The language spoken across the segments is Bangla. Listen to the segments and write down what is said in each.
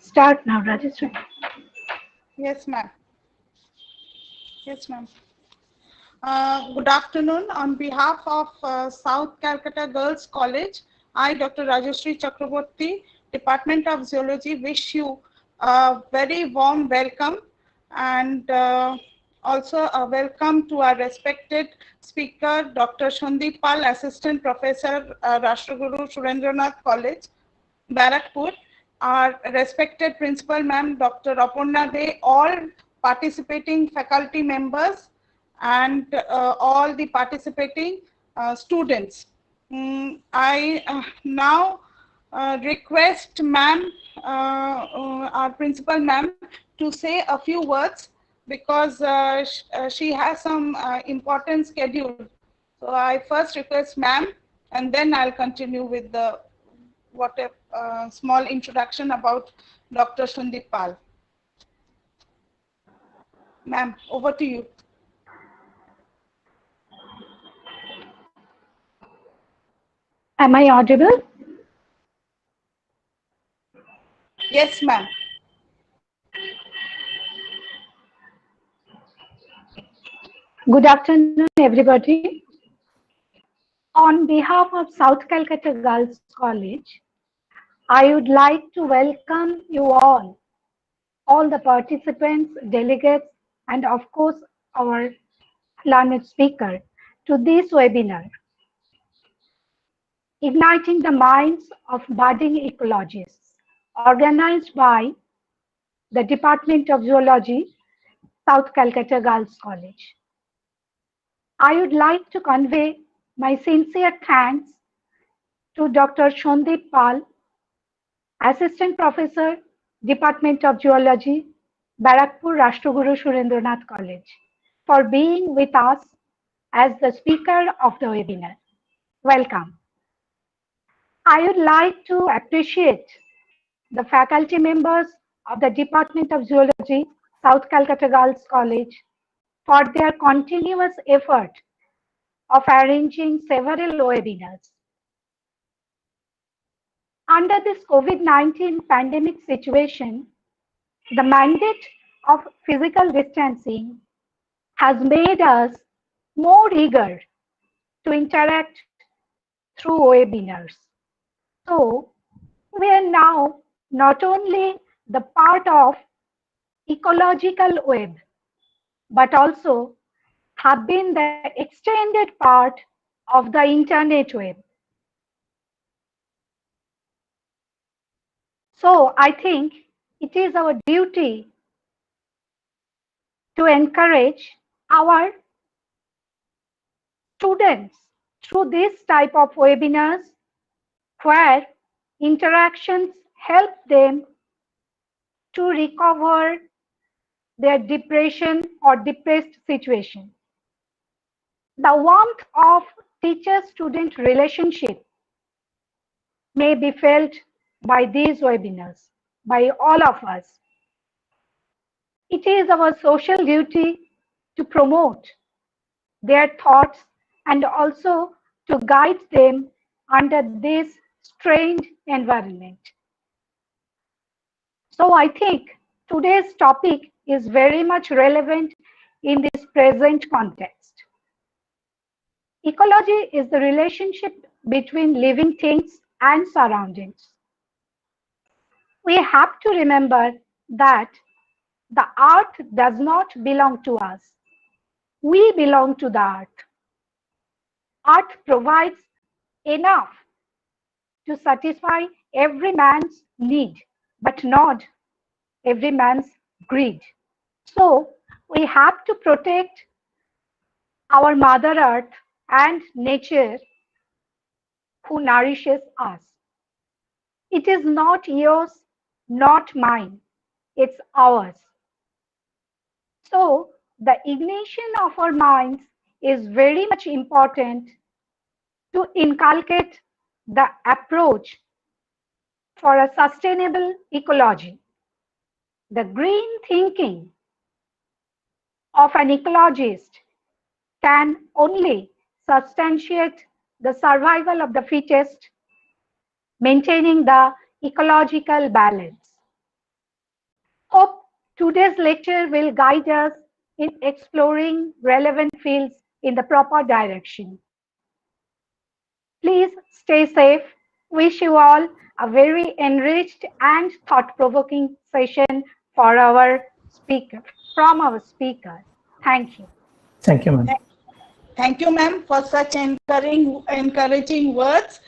Start now, Rajeshwari. Yes, ma'am. Yes, ma'am. Good afternoon. On behalf of South Calcutta Girls College, I, Dr. Rajeshri Chakraborty, Department of Zoology, wish you a very warm welcome and also a welcome to our respected speaker, Dr. Shandip Pal, Assistant Professor, Rashtraguru Surendranath College, Barakpur, our respected principal ma'am, Dr. Aparna De, all participating faculty members and all the participating students. I now request ma'am, our principal ma'am, to say a few words because she has some important schedule. So I first request ma'am, and then I'll continue with the what a small introduction about Dr. Shandip Pal. Ma'am, over to you. Am I audible? Yes, ma'am. Good afternoon, everybody. On behalf of South Calcutta Girls College, I would like to welcome you all the participants, delegates, and of course, our learned speaker to this webinar, Igniting the Minds of Budding Ecologists, organized by the Department of Zoology, South Calcutta Girls College. I would like to convey my sincere thanks to Dr. Shandip Pal, Assistant Professor, Department of Zoology, Barakpur Rashtraguru Surendranath College, for being with us as the speaker of the webinar. Welcome. I would like to appreciate the faculty members of the Department of Zoology, South Calcutta Girls College, for their continuous effort of arranging several webinars. Under this COVID-19 pandemic situation, the mandate of physical distancing has made us more eager to interact through webinars. So, we are now not only the part of ecological web, but also have been the extended part of the internet web. So I think it is our duty to encourage our students through this type of webinars where interactions help them to recover their depression or depressed situation. The warmth of teacher-student relationship may be felt by these webinars, by all of us. It is our social duty to promote their thoughts and also to guide them under this strained environment. So I think today's topic is very much relevant in this present context. Ecology is the relationship between living things and surroundings. We have to remember that the earth does not belong to us. We belong to the earth. Earth provides enough to satisfy every man's need, but not every man's greed. So we have to protect our Mother Earth and nature who nourishes us. It is not yours, not mine, it's ours. So the ignition of our minds is very much important to inculcate the approach for a sustainable ecology. The green thinking of an ecologist can only substantiate the survival of the fittest, maintaining the ecological balance. Hope today's lecture will guide us in exploring relevant fields in the proper direction. Please stay safe. Wish you all a very enriched and thought-provoking session for our speaker, from our speaker. Thank you. Thank you, ma'am. Thank you, ma'am, for such encouraging words.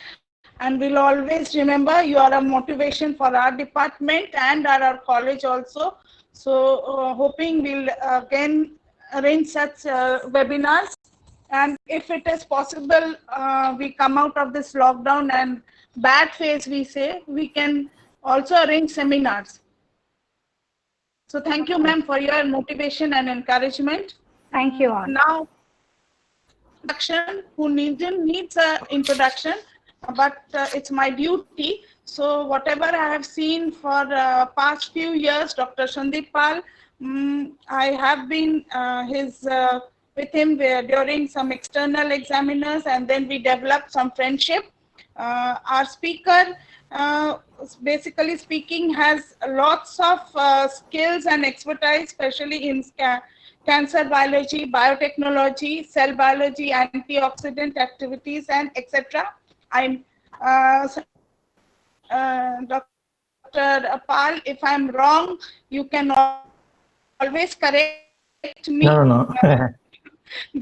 And we'll always remember you are a motivation for our department and our college also. So hoping we'll again arrange such webinars. And if it is possible, we come out of this lockdown and bad phase, we say, we can also arrange seminars. So thank you, ma'am, for your motivation and encouragement. Thank you all. Now, who needs an introduction, but it's my duty. So whatever I have seen for past few years, Dr. Sandeep Pal, I have been with him during some external examiners, and then we developed some friendship. Our speaker, basically speaking, has lots of skills and expertise, especially in cancer biology, biotechnology, cell biology, antioxidant activities, and etc. Dr. Pal, if I'm wrong, you can always correct me. No.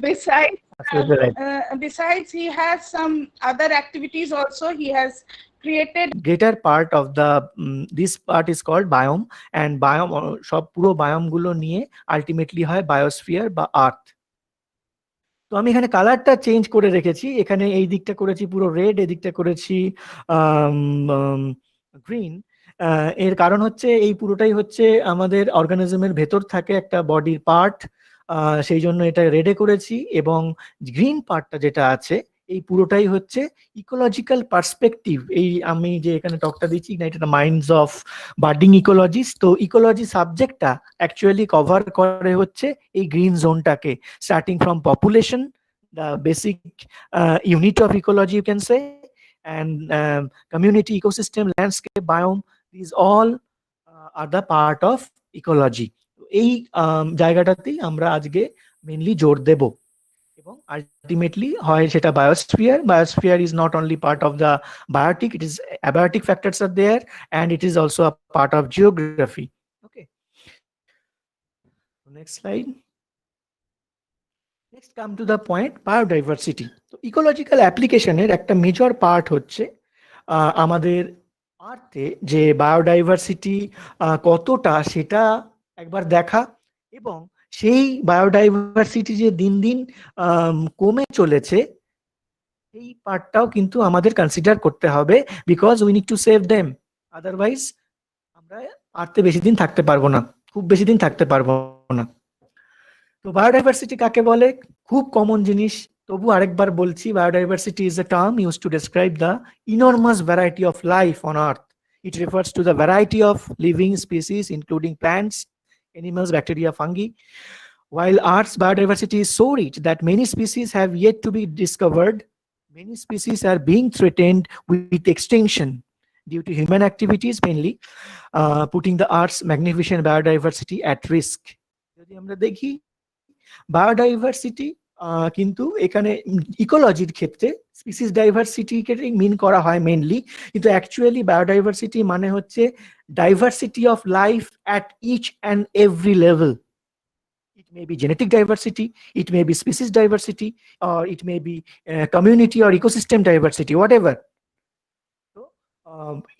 Besides, Right. Besides, he has some other activities also. He has created Greater part of the this part is called biome, and biome সব পুরো biome গুলো নিয়ে ultimately হয় biosphere বা earth. তো আমি এখানে কালারটা চেঞ্জ করে রেখেছি, এখানে এই দিকটা করেছি পুরো রেড, এই দিকটা করেছি গ্রিন। এর কারণ হচ্ছে এই পুরোটাই হচ্ছে আমাদের অর্গানিজমের ভেতর থাকে একটা বডির পার্ট, সেই জন্য এটা রেডে করেছি। এবং গ্রিন পার্টটা যেটা আছে এই পুরোটাই হচ্ছে ইকোলজিক্যাল পার্সপেক্টিভ। এই আমি যে এখানে টকটা দিচ্ছি না, এটা মাইন্ডস অফ বার্ডিং ইকোলজিস্ট। তো ইকোলজি সাবজেক্টটা অ্যাকচুয়ালি কভার করে হচ্ছে এই গ্রিন জোনটাকে, starting from population, the basic unit of ecology you can say, and community, ecosystem, landscape, biome, these all are the part of ecology. এই জায়গাটাতেই আমরা আজকে মেইনলি জোর দেব। এবং আলটিমেটলি হয় সেটা biosphere is not only part of the biotic, it is abiotic factors are there, and it is also a part of geography. Okay, next slide. Next come to the point, biodiversity. তো ইকোলজিক্যাল অ্যাপ্লিকেশনের একটা মেজর পার্ট হচ্ছে আমাদের আর্থে যে বায়োডাইভার্সিটি কতটা সেটা একবার দেখা, এবং সেই বায়োডাইভার্সিটি যে দিন দিন কমে চলেছে এই পার্টটাও কিন্তু আমাদের কনসিডার করতে হবে, because we need to save them, otherwise আমরা আর্থে বেশি দিন থাকতে পারবো না, খুব বেশি দিন থাকতে পারবো না। তো বায়োডাইভার্সিটি কাকে বলে? খুব কমন জিনিস, তবু আরেকবার বলছি, biodiversity is a term used to describe the enormous variety of life on earth. It refers to the variety of living species including plants, animals, bacteria, fungi. While earth's biodiversity is so rich that many species have yet to be discovered, many species are being threatened with extinction due to human activities mainly, putting the earth's magnificent biodiversity at risk. যদি আমরা দেখি বায়োডাইভার্সিটি কিন্তু এখানে ইকোলজির ক্ষেত্রে স্পিসিস ডাইভার্সিটিকে মিন করা হয় মেইনলি, কিন্তু অ্যাকচুয়ালি বায়োডাইভার্সিটি মানে হচ্ছে diversity of life at each and every level. It may be genetic diversity, it may be species diversity, or it may be community or ecosystem diversity, whatever. So,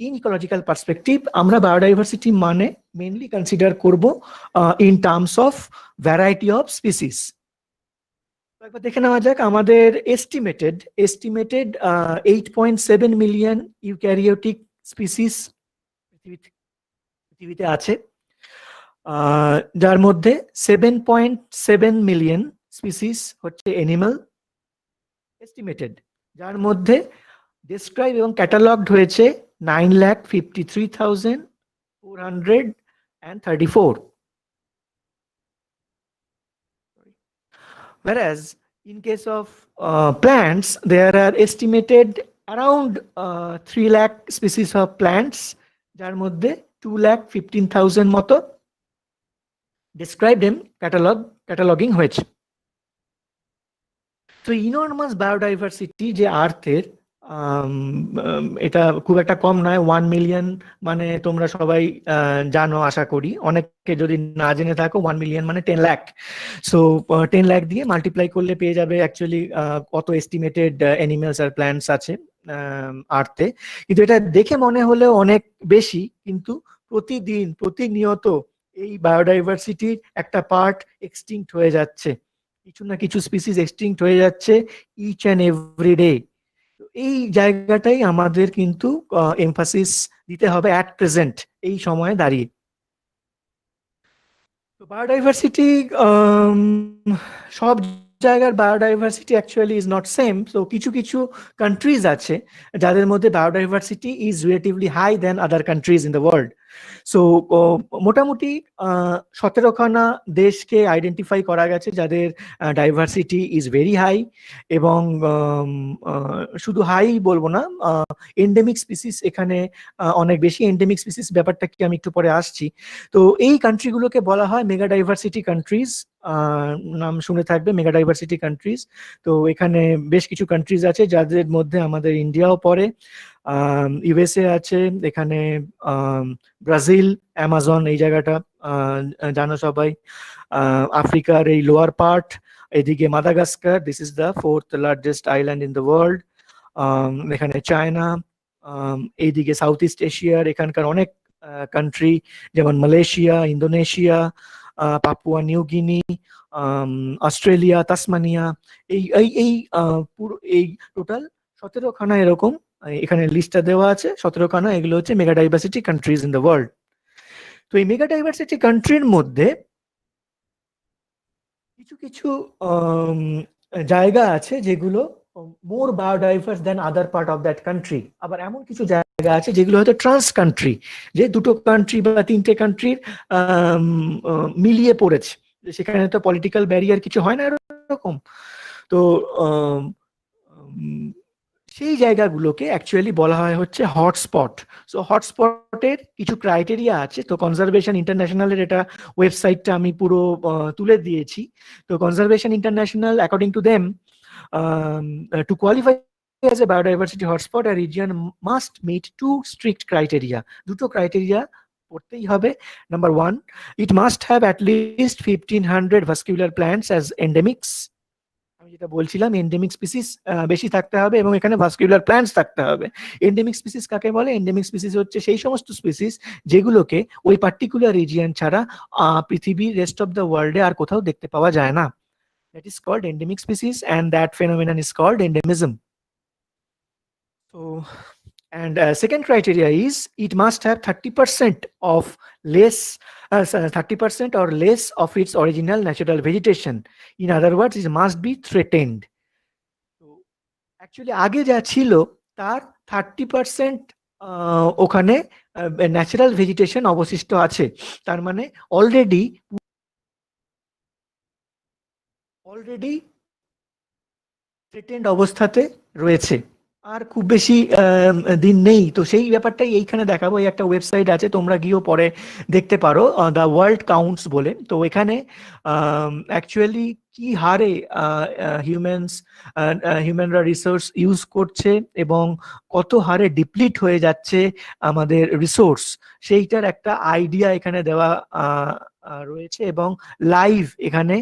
in ecological perspective, আমরা biodiversity মানে mainly consider করব in terms of variety of species. একবার দেখে নেওয়া যাক আমাদের এস্টিমেটেড 8.7 মিলিয়ন ইউক্যারিওটিক স্পিসিস পৃথিবীতে আছে, যার মধ্যে 7.7 মিলিয়ন স্পিসিস হচ্ছে অ্যানিমাল এস্টিমেটেড, যার মধ্যে ডেসক্রাইব এবং ক্যাটালগড হয়েছে 9,53,434. Whereas in case of plants, there are estimated around 3 lakh species of plants, যার মধ্যে 2,15,000 মতো ডেসক্রাইবড এন্ড ক্যাটালগিং হয়েছে। তো ইনর্মাস বায়োডাইভার্সিটি যে আর্থের, এটা খুব একটা কম নয়। 1 মিলিয়ন মানে তোমরা সবাই জানো আশা করি, অনেকে যদি না জেনে থাকো 1 মিলিয়ন মানে 10 লাখ। সো 10 লাখ দিয়ে মাল্টিপ্লাই করলে পেয়ে যাবে অ্যাকচুয়ালি কত এস্টিমেটেড অ্যানিমেলস আর প্ল্যান্টস আছে আর্থে। কিন্তু এটা দেখে মনে হলেও অনেক বেশি, কিন্তু প্রতিনিয়ত এই বায়োডাইভার্সিটির একটা পার্ট এক্সটিংক্ট হয়ে যাচ্ছে, কিছু না কিছু স্পিসিস এক্সটিংক্ট হয়ে যাচ্ছে ইচ অ্যান্ড এভরি ডে। এই জায়গাটাই আমাদের কিন্তু এমফাসিস দিতে হবে অ্যাট প্রেজেন্ট, এই সময়ে দাঁড়িয়ে। তো বায়োডাইভার্সিটি, সব জায়গার biodiversity actually is not same. তো কিছু কিছু কান্ট্রিজ আছে যাদের মধ্যে biodiversity is relatively high than other countries in the world. So মোটামুটি 17খানা দেশকে আইডেন্টিফাই করা গেছে যাদের ডাইভার্সিটি ইজ ভেরি হাই, এবং শুধু হাই বলবো না, এন্ডেমিক স্পিসিস এখানে অনেক বেশি। এন্ডেমিক স্পিসিস ব্যাপারটা কি আমি একটু পরে আসছি। তো এই কান্ট্রিগুলোকে বলা হয় মেগা ডাইভার্সিটি কান্ট্রিজ। নাম শুনে থাকবে, মেগা ডাইভার্সিটি কান্ট্রিজ। তো এখানে বেশ কিছু কান্ট্রিজ আছে যাদের মধ্যে আমাদের ইন্ডিয়াও পড়ে, ইউএসএ আছে, এখানে ব্রাজিল, অ্যামাজন এই জায়গাটা জানো সবাই, আফ্রিকার এই লোয়ার পার্ট, এদিকে Madagascar, this is the 4th largest island in the world, এখানে চায়না, এইদিকে সাউথ ইস্ট এশিয়ার এখানকার অনেক কান্ট্রি যেমন Malaysia, Indonesia, Papua New Guinea, Australia, Tasmania, এই এই এই পুরো এই টোটাল 17খানা এরকম এখানে লিস্টটা দেওয়া আছে। 17খানা, এগুলো হচ্ছে mega diversity countries in the world. তো এই মেগা ডাইভার্সিটি কান্ট্রির মধ্যে কিছু কিছু জায়গা আছে যেগুলো more biodiverse than other part of that country. আবার এমন কিছু জায়গা আছে যেগুলো হয়তো ট্রান্স কান্ট্রি, যে দুটো কান্ট্রি বা তিনটে কান্ট্রির মিলিয়ে পড়েছে, সেখানে তো পলিটিক্যাল ব্যারিয়ার কিছু হয় না এরকম। তো সেই জায়গাগুলোকে অ্যাকচুয়ালি বলা হয় হচ্ছে হটস্পট। সো হটস্পটের কিছু ক্রাইটেরিয়া আছে। তো কনজারভেশন ইন্টারন্যাশনালের এটা ওয়েবসাইটটা আমি পুরো তুলে দিয়েছি। তো conservation international according to them, to qualify as a biodiversity hotspot, a region must meet 2 strict criteria. দুটো ক্রাইটেরিয়া পড়তেই হবে। Number 1, it must have at least 1500 vascular plants as endemics. আমি যেটা বলছিলাম, এন্ডেমিক স্পিসিস বেশি থাকতে হবে এবং এখানে ভাস্কুলার প্ল্যান্টস থাকতে হবে। এন্ডেমিক স্পিসিস কাকে বলে? এন্ডেমিক স্পিসিস হচ্ছে সেই সমস্ত স্পিসিস যেগুলোকে ওই পার্টিকুলার রিজিয়ন ছাড়া পৃথিবীর রেস্ট অফ দ্য ওয়ার্ল্ডে আর কোথাও দেখতে পাওয়া যায় না। That is called endemic species, and that phenomenon is called endemism. So, and second criteria is it must have 30% of less, 30% or less of its original natural vegetation. In other words, it must be threatened. So, actually আগে যা ছিল তার 30% ওখানে ন্যাচারাল ভেজিটেশন অবশিষ্ট আছে। তার মানে অলরেডি থ্রেটেন্ড অবস্থাতে রয়েছে, আর খুব বেশি দিন নেই। তো সেই ব্যাপারটাই এইখানে দেখাবো। এই একটা ওয়েবসাইট আছে, তোমরা গিয়েও পরে দেখতে পারো, দ্য ওয়ার্ল্ড কাউন্টস বলে। তো এখানে অ্যাকচুয়ালি কি হারে হিউম্যানরা রিসোর্স ইউজ করছে এবং কত হারে ডিপ্লিট হয়ে যাচ্ছে আমাদের রিসোর্স, সেইটার একটা আইডিয়া এখানে দেওয়া রয়েছে এবং লাইভ এখানে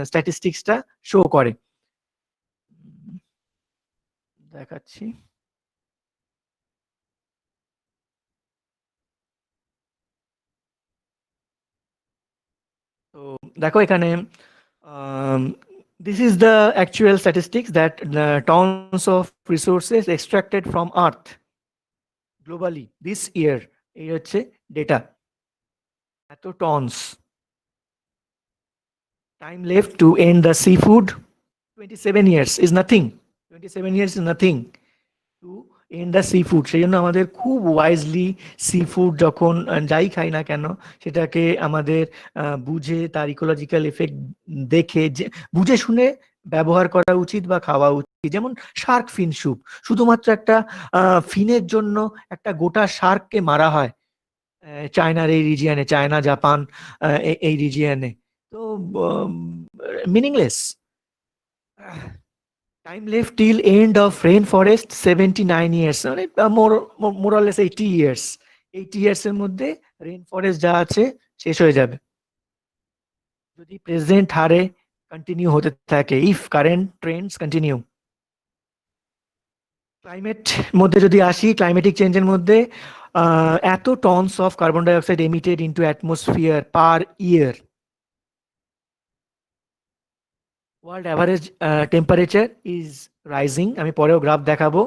স্ট্যাটিস্টিক্সটা শো করে। দেখাচ্ছি। তো দেখো এখানে this is the actual statistics that tons of resources extracted from earth globally this year. এই হচ্ছে ডেটা, এত tonnes. Time left to end the seafood, 27 years is nothing. 27 years is nothing to end the seafood. সেই জন্য আমাদের খুব ওয়াইজলি সিফুড যখন যাই খাই না কেন, সেটাকে আমাদের বুঝে তার ইকোলজিক্যাল এফেক্ট দেখে বুঝে শুনে ব্যবহার করা উচিত বা খাওয়া উচিত। যেমন শার্ক ফিন স্যুপ, শুধুমাত্র একটা ফিনের জন্য একটা গোটা শার্ককে মারা হয়, চায়নার এই রিজিয়নে, চায়না জাপান এই রিজিয়নে, তো meaningless. Time left till end of rain forest 79 years, মানে মোরালেস 80 ইয়ার্স। 80 ইয়ার্স এর মধ্যে রেন ফরেস্ট যা আছে শেষ হয়ে যাবে যদি প্রেজেন্ট হারে কন্টিনিউ হতে থাকে, if current trends continue. Climate মধ্যে যদি আসি, ক্লাইমেটিক চেঞ্জের মধ্যে এত tons of carbon dioxide emitted into atmosphere per year. World average temperature is rising, আমি পরেও গ্রাফ দেখাবো।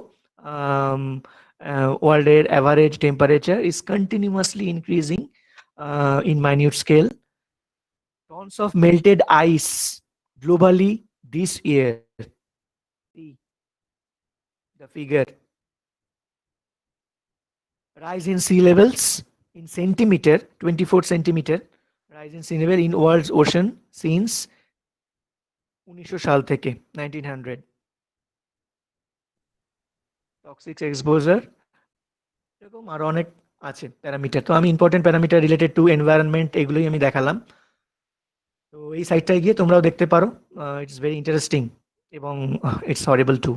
ওয়ার্ল্ডের average temperature is continuously increasing in minute scale. Tons of melted ice globally this year, the figure. Rise in sea levels in centimeter, 24 centimeter rise in sea level in world's ocean since 1900 সাল থেকে 1900। টক্সিক এক্সপোজার, এরকম আরো অনেক আছে প্যারামিটার। তো আমি important parameter related to environment এগুলোই আমি দেখালাম। তো এই সাইটটায় গিয়ে তোমরাও দেখতে পারো, ইটস ভেরি ইন্টারেস্টিং এবং it's horrible too.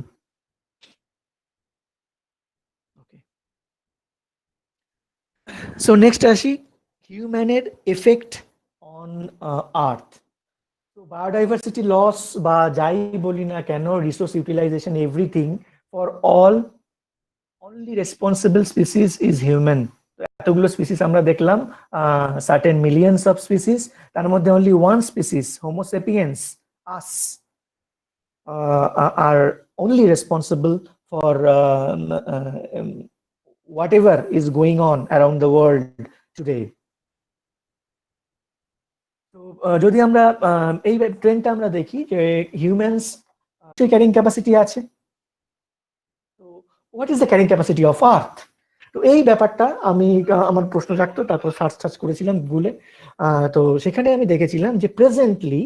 So next আসি হিউম্যানের এফেক্ট অন আর্থ। তো বায়োডাইভার্সিটি লস বা যাই বলি না কেন, resource utilisation, everything for all, only responsible species is human. এতগুলো স্পিসিস আমরা দেখলাম, সার্টেন মিলিয়নস অফ স্পিসিস, তার মধ্যে only one species homo sapiens, us, আর only responsible for whatever is going on around the world today. তো যদি আমরা এই ট্রেন্ডটা আমরা দেখি যে হিউম্যানস ক্যারিং ক্যাপাসিটি আছে, তো what is the carrying capacity of earth? তো এই ব্যাপারটা আমি আমার প্রশ্ন জাগতো, তারপর সার্চ করেছিলাম গুগলে। তো সেখানে আমি দেখেছিলাম যে প্রেজেন্টলি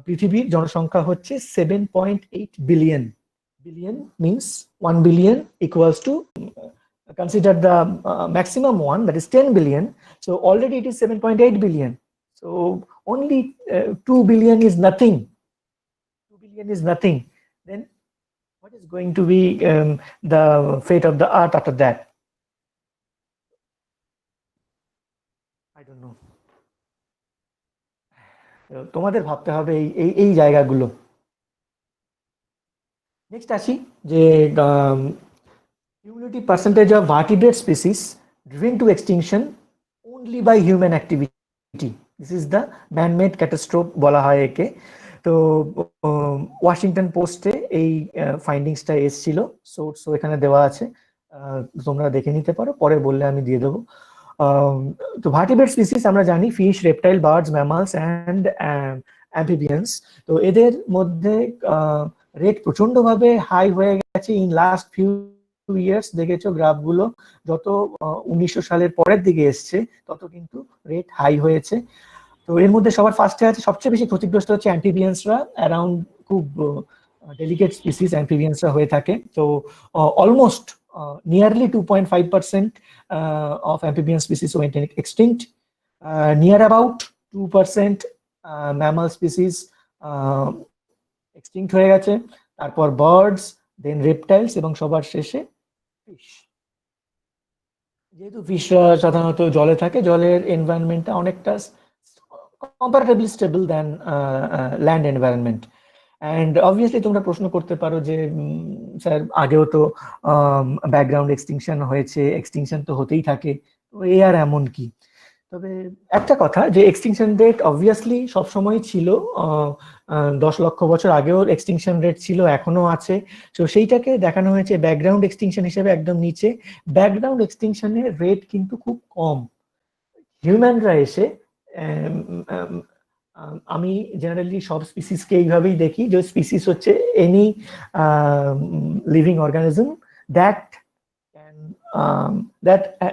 পৃথিবীর জনসংখ্যা হচ্ছে 7.8 billion. Billion means 1 billion equals to, consider the maximum one, that is 10 billion. So already it is 7.8 billion. So only 2 billion is nothing. 2 billion is nothing. Then what is going to be the fate of the earth after that? I don't know. তোমাদের ভাবতে হবে এই জায়গাগুলো। নেক্সট আসি যে cumulative percentage of vertebrate species driven to extinction only by human activity. This is the man-made catastrophe বলা হয় একে। তো ওয়াশিংটন পোস্টে এই ফাইন্ডিংসটা এসেছিল, সো এখানে দেওয়া আছে, তোমরা দেখে নিতে পারো, পরে বললে আমি দিয়ে দেবো। তো ভার্টিব্রেট স্পিসিস আমরা জানি fish, reptile, birds, mammals and amphibians. তো এদের মধ্যে রেট প্রচন্ডভাবে হাই হয়ে গেছে ইন লাস্ট ফিউ ইয়ার্স। দেখেছো গ্রাফগুলো, যত 1900 সালের পরের দিকে এসছে তত কিন্তু রেট হাই হয়েছে। তো এর মধ্যে সবার ফার্স্টে আছে, সবচেয়ে বেশি ক্ষতিগ্রস্ত হচ্ছে অ্যাম্ফিবিয়ান্সরা, অ্যারাউন্ড খুব ডেলিকেট স্পিসিস অ্যাম্ফিবিয়ান্সরা হয়ে থাকে। তো almost nearly 2.5% of amphibian species went extinct. Near about 2% mammal species extinct হয়ে গেছে। তারপর বার্ডস, দেন রেপটাইলস এবং সবার শেষে ফিশ। যেহেতু ফিশরা সাধারণত জলে থাকে, জলের এনভায়রনমেন্টটা অনেকটা comparatively stable than land environment. And obviously তোমরা প্রশ্ন করতে পারো যে স্যার আগেও তো ব্যাকগ্রাউন্ড এক্সটিংশন হয়েছে, এক্সটিংশন তো হতেই থাকে, তো এ আর এমন কি? তবে একটা কথা যে এক্সটিংশন রেট অবভিয়াসলি সবসময় ছিল, 10 লক্ষ বছর আগেও এক্সটিংশন রেট ছিল, এখনো আছে। তো সেইটাকে দেখানো হয়েছে ব্যাকগ্রাউন্ড এক্সটিংশন হিসেবে একদম নিচে। ব্যাকগ্রাউন্ড এক্সটিংশনের রেট কিন্তু খুব কম। হিউম্যানরা এসে, আমি জেনারেলি সব স্পিসিসকে এইভাবেই দেখি যে স্পিসিস হচ্ছে any living organism that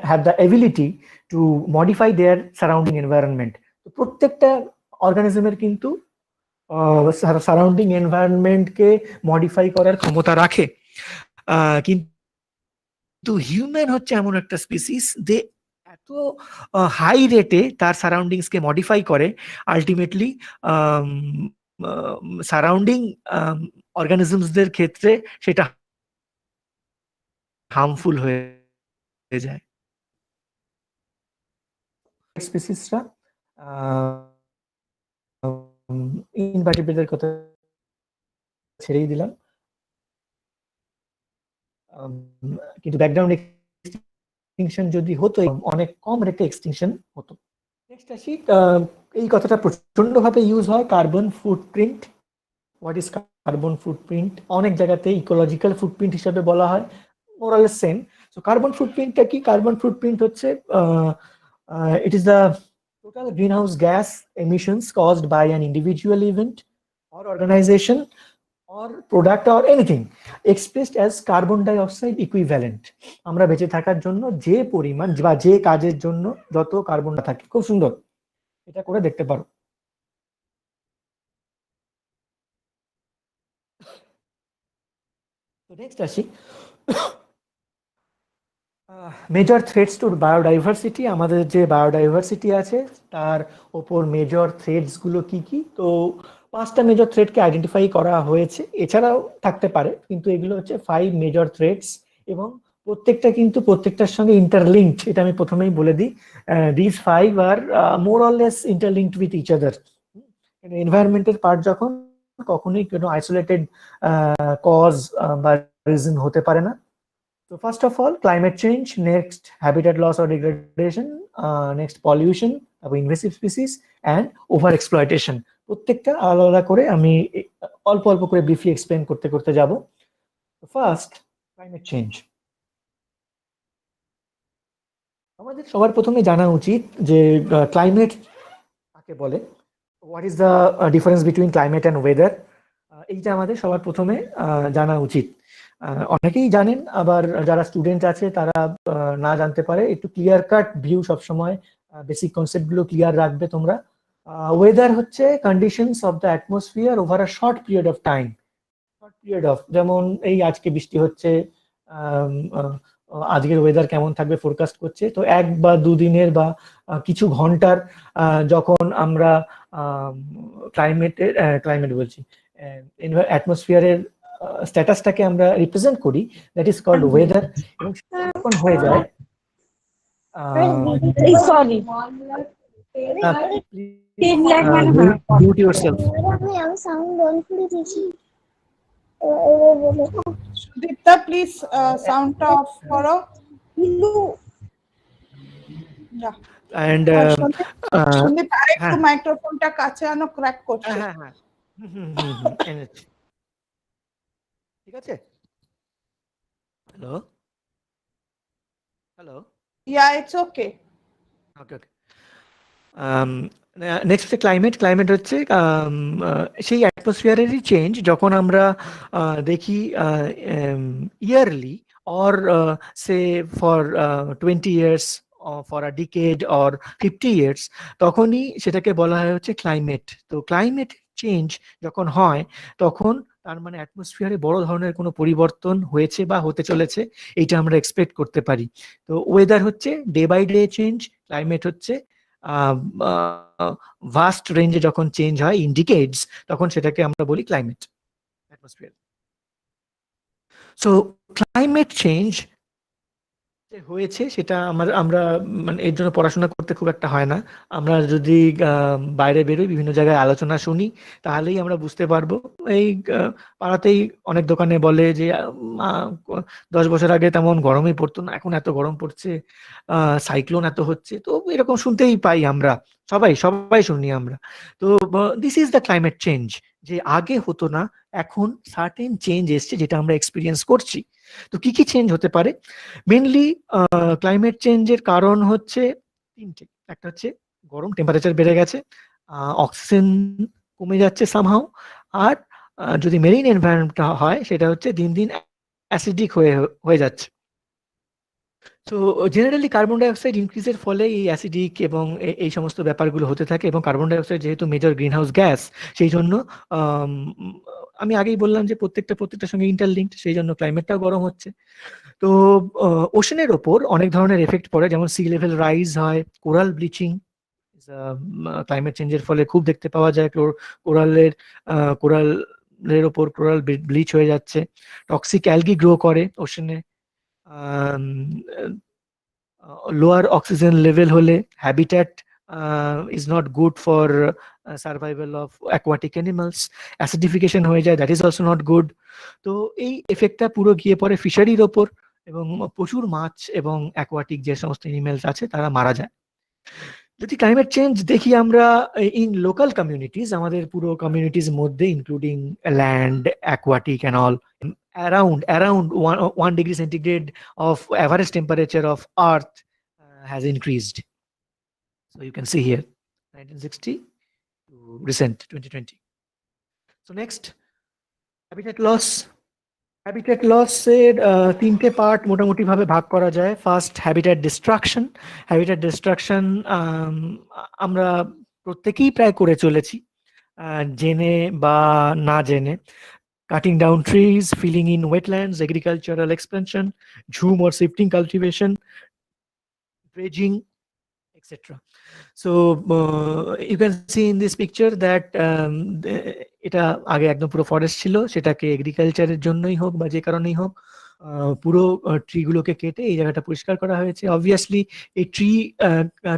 have the ability to modify their surrounding environment. তো প্রত্যেকটা অর্গানিজমের কিন্তু সারাউন্ডিং এনভায়রনমেন্টকে মডিফাই করার ক্ষমতা রাখে, কিন্তু হিউম্যান হচ্ছে এমন একটা স্পিসিস যে এত হাই রেটে তার সারাউন্ডিংসকে মডিফাই করে, আলটিমেটলি সারাউন্ডিং অর্গানিজমসদের ক্ষেত্রে সেটা হার্মফুল হয়ে যায়। স্পিসিসরা ইনভার্টিব্রেটের কথা ছেড়েই দিলাম, কিন্তু ব্যাকগ্রাউন্ড এক্সটিংশন যদি হতো অনেক কম রেটে এক্সটিংশন হতো। নেক্সট আসি, এই কথাটা প্রচন্ড ভাবে ইউজ হয়, carbon footprint. What is carbon footprint? অনেক জায়গাতে ইকোলজিক্যাল ফুটপ্রিন্ট হিসেবে বলা হয়, মোরালেস সেম। সো কার্বন ফুটপ্রিন্টটা কি? কার্বন ফুটপ্রিন্ট হচ্ছে it is the total greenhouse gas emissions caused by an individual event or organization or product or anything expressed as carbon dioxide equivalent. আমরা বেঁচে থাকার জন্য যে পরিমাণ বা যে কাজের জন্য যত কার্বনটা থাকে। খুব সুন্দর, এটা করে দেখতে পারো। নেক্সট আসি, মেজর থ্রেটস টু বায়োডাইভার্সিটি। আমাদের যে বায়োডাইভার্সিটি আছে তার ওপর মেজর থ্রেটস গুলো কি কি? তো 5টা মেজর থ্রেটকে আইডেন্টিফাই করা হয়েছে, এছাড়াও থাকতে পারে, কিন্তু এগুলো হচ্ছে 5 মেজর থ্রেটস, এবং প্রত্যেকটা কিন্তু প্রত্যেকটার সঙ্গে ইন্টারলিঙ্কড। এটা আমি প্রথমেই বলে দিই, this 5 are more or less interlinked with each other. এনভায়রনমেন্টের পার্ট যখন, কখনোই কোনো আইসোলেটেড কজ বা রিজন হতে পারে না। So first of all, climate change, next habitat loss or degradation, next pollution, invasive species, and over exploitation. প্রত্যেকটা আলাদা আলাদা করে আমি অল্প অল্প করে ব্রিফলি এক্সপ্লেন করতে করতে যাব। First, climate change. আমাদের সবার প্রথমে জানা উচিত যে ক্লাইমেট কাকে বলে, what is the difference between climate and weather, এইটা আমাদের সবার প্রথমে জানা উচিত। অনেকেই জানেন, আবার যারা স্টুডেন্ট আছে তারা না জানতে পারে। একটু ক্লিয়ার কাট ভিউ সবসময়, বেসিক কনসেপ্ট গুলো ক্লিয়ার রাখবে তোমরা। ওয়েদার হচ্ছে conditions of the atmosphere over a short period of time. Short period of, যেমন এই আজকে বৃষ্টি হচ্ছে, আজকের ওয়েদার কেমন থাকবে ফোরকাস্ট করছে, তো 1 বা 2 দিনের বা কিছু ঘন্টার যখন আমরা ক্লাইমেট বলছি অ্যাটমসফিয়ারের স্ট্যাটাসটাকে আমরা রিপ্রেজেন্ট করি, দ্যাট ইজ কল্ড ওয়েদার। এবং যখন হয়ে যায়, সরি, মিউট ইয়োরসেলফ। আমি সাউন্ড অন করে দিয়েছি। সুদীপ্তা, প্লিজ সাউন্ডটা অফ করো। এন্ড সন্দীপ, আরেকটু মাইক্রোফোনটা কাছে আনো, ক্র্যাক করছে। হ্যাঁ হ্যাঁ, এনেছি, ঠিক আছে। Hello hello, Yeah, it's okay. Okay okay. Next হচ্ছে ক্লাইমেট। ক্লাইমেট হচ্ছে সেই অ্যাটমসফিয়ারেরই চেঞ্জ, যখন আমরা দেখি yearly or say for 20 years, for a decade or 50 years, তখনই সেটাকে বলা হয় হচ্ছে ক্লাইমেট। তো ক্লাইমেট চেঞ্জ যখন হয়, তখন তার মানে অ্যাটমসফিয়ারে বড় ধরনের কোনো পরিবর্তন হয়েছে বা হতে চলেছে, এইটা আমরা এক্সপেক্ট করতে পারি। তো ওয়েদার হচ্ছে day by day change, climate হচ্ছে ভাস্ট রেঞ্জে যখন চেঞ্জ হয় ইন ডিকেডস, তখন সেটাকে আমরা বলি climate, atmosphere. So climate change হয়েছে সেটা আমরা মানে এর জন্য পড়াশোনা করতে খুব একটা হয় না। আমরা যদি বাইরে বেরোই, বিভিন্ন জায়গায় আলোচনা শুনি, তাহলেই আমরা বুঝতে পারবো। এই পাড়াতেই অনেক দোকানে বলে যে 10 বছর আগে তেমন গরমই পড়তো না, এখন এত গরম পড়ছে, সাইক্লোন এত হচ্ছে। তো এরকম শুনতেই পাই আমরা, সবাই সবাই শুনি আমরা। তো this is the climate change, যে আগে হতো না, এখন সার্টেন চেঞ্জ এসছে, যেটা আমরা এক্সপিরিয়েন্স করছি। তো কি কি চেঞ্জ হতে পারে? মেনলি ক্লাইমেট চেঞ্জের কারণ হচ্ছে 3টে। একটা হচ্ছে গরম, টেম্পারেচার বেড়ে গেছে, অক্সিজেন কমে যাচ্ছে সামহাউ, আর যদি মেরিন এনভায়রনমেন্টটা হয়, সেটা হচ্ছে দিন দিন অ্যাসিডিক হয়ে যাচ্ছে। তো জেনারেলি কার্বন ডাইঅক্সাইড ইনক্রিজের ফলে এই অ্যাসিডিক এবং এই সমস্ত ব্যাপারগুলো হতে থাকে। এবং কার্বন ডাইঅক্সাইড যেহেতু মেজর গ্রিন হাউস গ্যাস, সেই জন্য আমি আগেই বললাম যে প্রত্যেকটার সঙ্গে ইন্টারলিঙ্কড, সেই জন্য ক্লাইমেটটাও গরম হচ্ছে। তো ওশনের ওপর অনেক ধরনের এফেক্ট পড়ে, যেমন সি লেভেল রাইজ হয়, কোরাল ব্লিচিং, ক্লাইমেট চেঞ্জের ফলে খুব দেখতে পাওয়া যায় কোরালের কোরালের ওপর কোরাল ব্লিচ হয়ে যাচ্ছে, টক্সিক অ্যালগি গ্রো করে ওশনে, লোয়ার অক্সিজেন লেভেল হলে habitat is not good for survival of aquatic animals, acidification হয়ে যায়, that is also not good. তো এই এফেক্টটা পুরো গিয়ে পড়ে ফিশারির ওপর, এবং প্রচুর মাছ এবং অ্যাকোয়াটিক যে সমস্ত এনিমেলস আছে তারা মারা যায়। যদি ক্লাইমেট চেঞ্জ দেখি আমরা ইন লোকাল কমিউনিটিজ, আমাদের পুরো কমিউনিটিজ মধ্যে including land, aquatic and all, around 1 degree centigrade of average temperature of earth has increased. So you can see here 1960 to recent 2020. So next, habitat loss. হ্যাবিটেট লসের তিনটে পার্ট মোটামুটি ভাবে ভাগ করা যায়। First, habitat destruction. Habitat destruction আমরা প্রত্যেকেই প্রায় করে চলেছি, জেনে বা না জেনে। Cutting down trees, filling in wetlands, agricultural expansion, jhum or shifting cultivation, dredging, etc. So you can see in this picture that এটা আগে একদম পুরো ফরেস্ট ছিল, সেটাকে এগ্রিকালচারের জন্যই হোক বা যে কারণেই হোক পুরো ট্রি গুলোকে কেটে এই জায়গাটা পরিষ্কার করা হয়েছে। অবভিয়াসলি এই ট্রি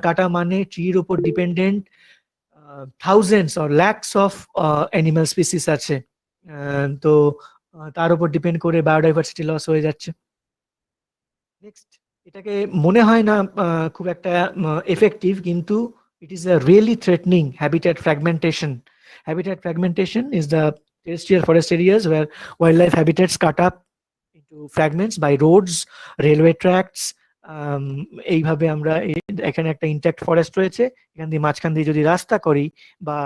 কাটা মানে ট্রির উপর dependent thousands or lakhs of animal species আছে, তো তার উপর ডিপেন্ড করে বায়োডাইভার্সিটি লস হয়ে যাচ্ছে। নেক্সট, এটাকে মনে হয় না খুব একটা এফেক্টিভ, কিন্তু it is a really threatening habitat fragmentation. Habitat fragmentation is the terrestrial forest areas where wildlife habitats cut up into fragments by roads, railway tracks. এইভাবে আমরা এখানে একটা ইনট্যাক্ট ফরেস্ট রয়েছে, এখান দিয়ে মাঝখান দিয়ে যদি রাস্তা করি বা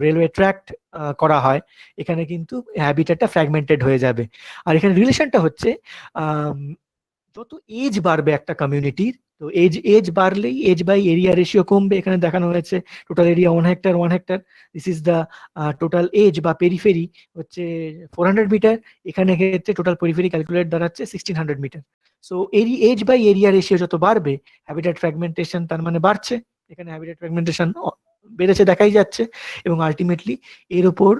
রেলওয়ে ট্র্যাক করা হয়, এখানে কিন্তু হ্যাবিটেটটা ফ্র্যাগমেন্টেড হয়ে যাবে। আর এখানে রিলেশনটা হচ্ছে যত এজ বাড়বে একটা কমিউনিটির, তো এজ বাড়লেই এজ বাই এরিয়া রেশিও কমবে। এখানে দেখানো হয়েছে total area 1 hectare 1 hectare, this is the total edge বা পেরিফেরি হচ্ছে 400 মিটার, এখানে ক্ষেত্রে টোটাল পেরিফেরি ক্যালকুলেট দাঁড়াচ্ছে 1600 metre. So edge by area ratio যত বাড়বে, হ্যাবিটেট ফ্র্যাগমেন্টেশন তার মানে বাড়ছে, এখানে হ্যাবিটেট ফ্র্যাগমেন্টেশন বেড়েছে দেখাই যাচ্ছে, এবং আলটিমেটলি এর উপর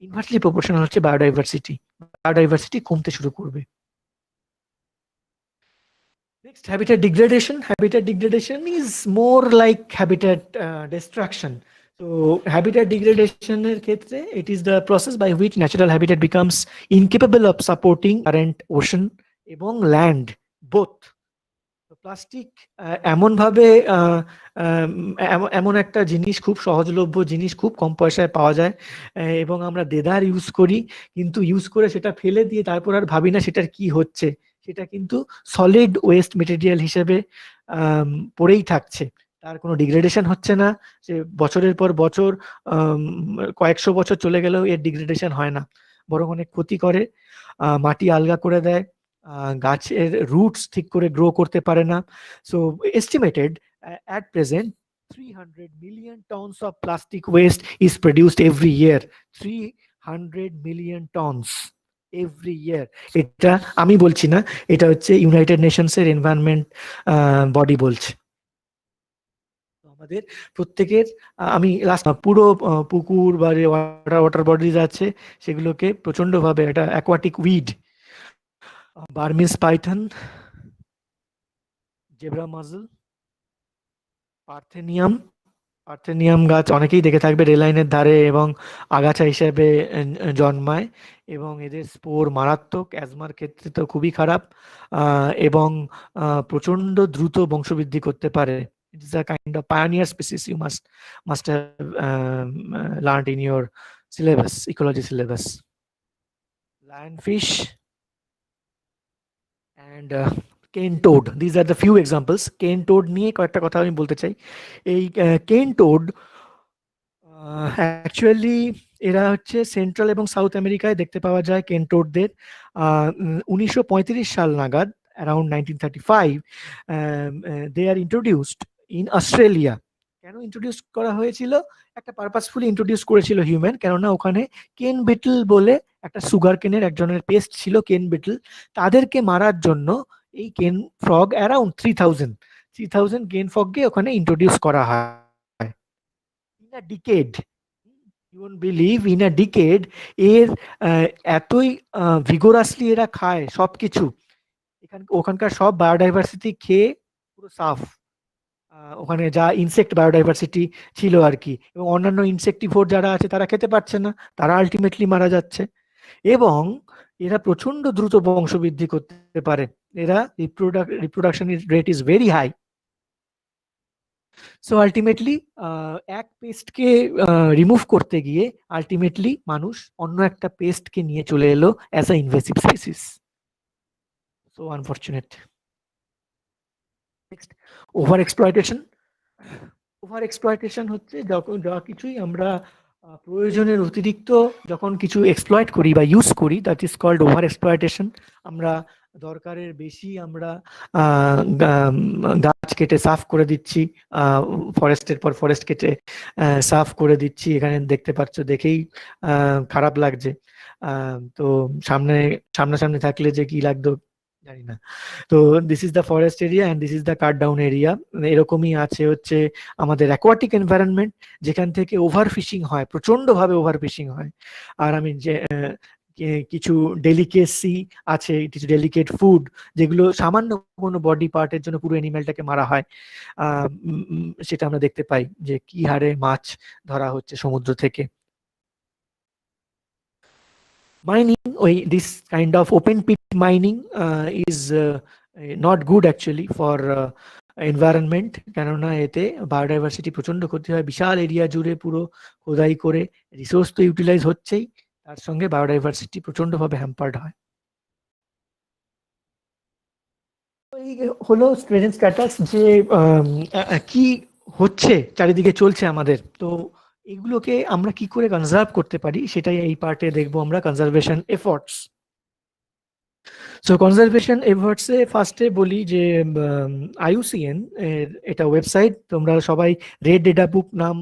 ইনভার্সলি প্রপোর্শনাল হচ্ছে বায়োডাইভার্সিটি কমতে শুরু করবে। Next, habitat degradation. Habitat degradation is more like habitat destruction. So, habitat degradation এর ক্ষেত্রে it is the process by which natural habitat becomes incapable of supporting current ocean এবং land both. প্লাস্টিক এমন ভাবে এমন একটা জিনিস, খুব সহজলভ্য জিনিস, খুব কম পয়সায় পাওয়া যায়, এবং আমরা দেদার ইউজ করি, কিন্তু ইউজ করে সেটা ফেলে দিয়ে তারপর আর ভাবি না সেটার কি হচ্ছে, সেটা কিন্তু সলিড ওয়েস্ট মেটেরিয়াল হিসেবে পড়েই থাকছে, তার কোনো ডিগ্রেডেশন হচ্ছে না। যে বছরের পর বছর কয়েকশো বছর চলে গেলেও এর ডিগ্রেডেশন হয় না, বরং অনেক ক্ষতি করে, মাটি আলগা করে দেয়, গাছের রুটস ঠিক করে গ্রো করতে পারে না। So estimated at present 300 million tons of plastic waste is produced every year. 300 million tons every year. এটা আমি বলছি না, এটা হচ্ছে ইউনাইটেড নেশনস এর এনভায়রনমেন্ট বডি বলছে। আমাদের প্রত্যেকের, আমি লাস্ট পুরো পুকুর বা ওয়াটার বডিজ আছে সেগুলোকে প্রচন্ডভাবে একটা aquatic weed, Burmese python, zebra mussel, parthenium গাছ অনেকেই দেখে থাকবে রেল লাইনের ধারে এবং আগাছা হিসেবে জন্মায়, এবং এদের স্পোর মারাত্মক, অ্যাজমার ক্ষেত্রে তো খুবই খারাপ, এবং প্রচন্ড দ্রুত বংশবৃদ্ধি করতে পারে। It is a kind of pioneer species you must have learned in your syllabus, ecology syllabus. Lionfish and cane toad, these are the few examples. Cane toad নিয়ে কয়েকটা কথা আমি বলতে চাই। এই cane toad অ্যাকচুয়ালি এরা হচ্ছে সেন্ট্রাল এবং সাউথ আমেরিকায় দেখতে পাওয়া যায় কেন টোডদের। 1935 সাল নাগাদ, around 1935, they are introduced in Australia. কেন ইন্ট্রোডিউস করা হয়েছিল? একটা পারপাসফুলি ইন্ট্রোডিউস করেছিল হিউম্যান, কেননা ওখানে কেন বিটল বলে একটা সুগার কেনের একজনের পেস্ট ছিল কেন বিটল, তাদেরকে মারার জন্য এই কেন ফ্রগ অ্যারাউন্ড 3000 কেন ফ্রগকে ওখানে ইন্ট্রোডিউস করা হয় in a decade. You won't believe, in a decade এর এতই ভিগোরাসলি এরা খায় সবকিছু, ওখানকার সব বায়োডাইভার্সিটি খেয়ে পুরো সাফ। ওখানে যা ইনসেক্ট বায়োডাইভার্সিটি ছিল আর কি, এবং অন্যান্য ইনসেক্টিভোর যারা আছে তারা খেতে পারছে না, তারা আলটিমেটলি মারা যাচ্ছে। এবং এরা প্রচন্ড দ্রুত বংশবৃদ্ধি করতে পারে, এরা reproduction rate is very high. So ultimately এক পেস্টকে রিমুভ করতে গিয়ে আলটিমেটলি মানুষ অন্য একটা পেস্টকে নিয়ে চলে এলো as a invasive species. So unfortunate. Next, over exploitation. Over exploitation হচ্ছে যখন যা কিছুই আমরা প্রয়োজনের অতিরিক্ত যখন কিছু এক্সপ্লয়েট করি বা ইউজ করি, that is called over exploitation. আমরা দরকারের বেশি আমরা গাছ কেটে সাফ করে দিচ্ছি, ফরেস্টের পর ফরেস্ট কেটে সাফ করে দিচ্ছি। এখানে দেখতে পাচ্ছ, দেখেই খারাপ লাগছে। তো সামনাসামনি থাকলে যে কি লাগতো জানি না। তো this is the forest area and this is the cut down area. এরকমই আছে হচ্ছে আমাদের অ্যাকোয়াটিক এনভায়রনমেন্ট, যেখান থেকে ওভার ফিশিং হয়, প্রচন্ড ভাবে ওভার ফিশিং হয়। আর আমি যে কিছু ডেলিকেসি আছে, কিছু ডেলিকেট ফুড, যেগুলো সামান্য কোনো বডি পার্টের জন্য পুরো অ্যানিমেলটাকে মারা হয়। সেটা আমরা দেখতে পাই যে কি হারে মাছ ধরা হচ্ছে সমুদ্র থেকে। Mining, this kind of open pit mining is not good actually for environment, কেননা এতে বায়োডাইভার্সিটি প্রচন্ড ক্ষতি হয়। বিশাল এরিয়া জুড়ে পুরো খোদাই করে রিসোর্স তো ইউটিলাইজ হচ্ছেই, তার সঙ্গে বায়োডাইভার্সিটি প্রচন্ড ভাবে হ্যাম্পার্ড হয়। এই হলো প্রেজেন্ট স্ট্যাটাস, যে কি হচ্ছে চারিদিকে চলছে আমাদের। তো এগুলোকে আমরা কি করে কনজার্ভ করতে পারি সেটাই এই পার্টে দেখবো আমরা, কনজারভেশন এফর্টস। সো কনজারভেশন এফর্টসে ফার্স্টে বলি যে IUCN এর এটা ওয়েবসাইট, তোমরা সবাই রেড ডেটা বুক নাম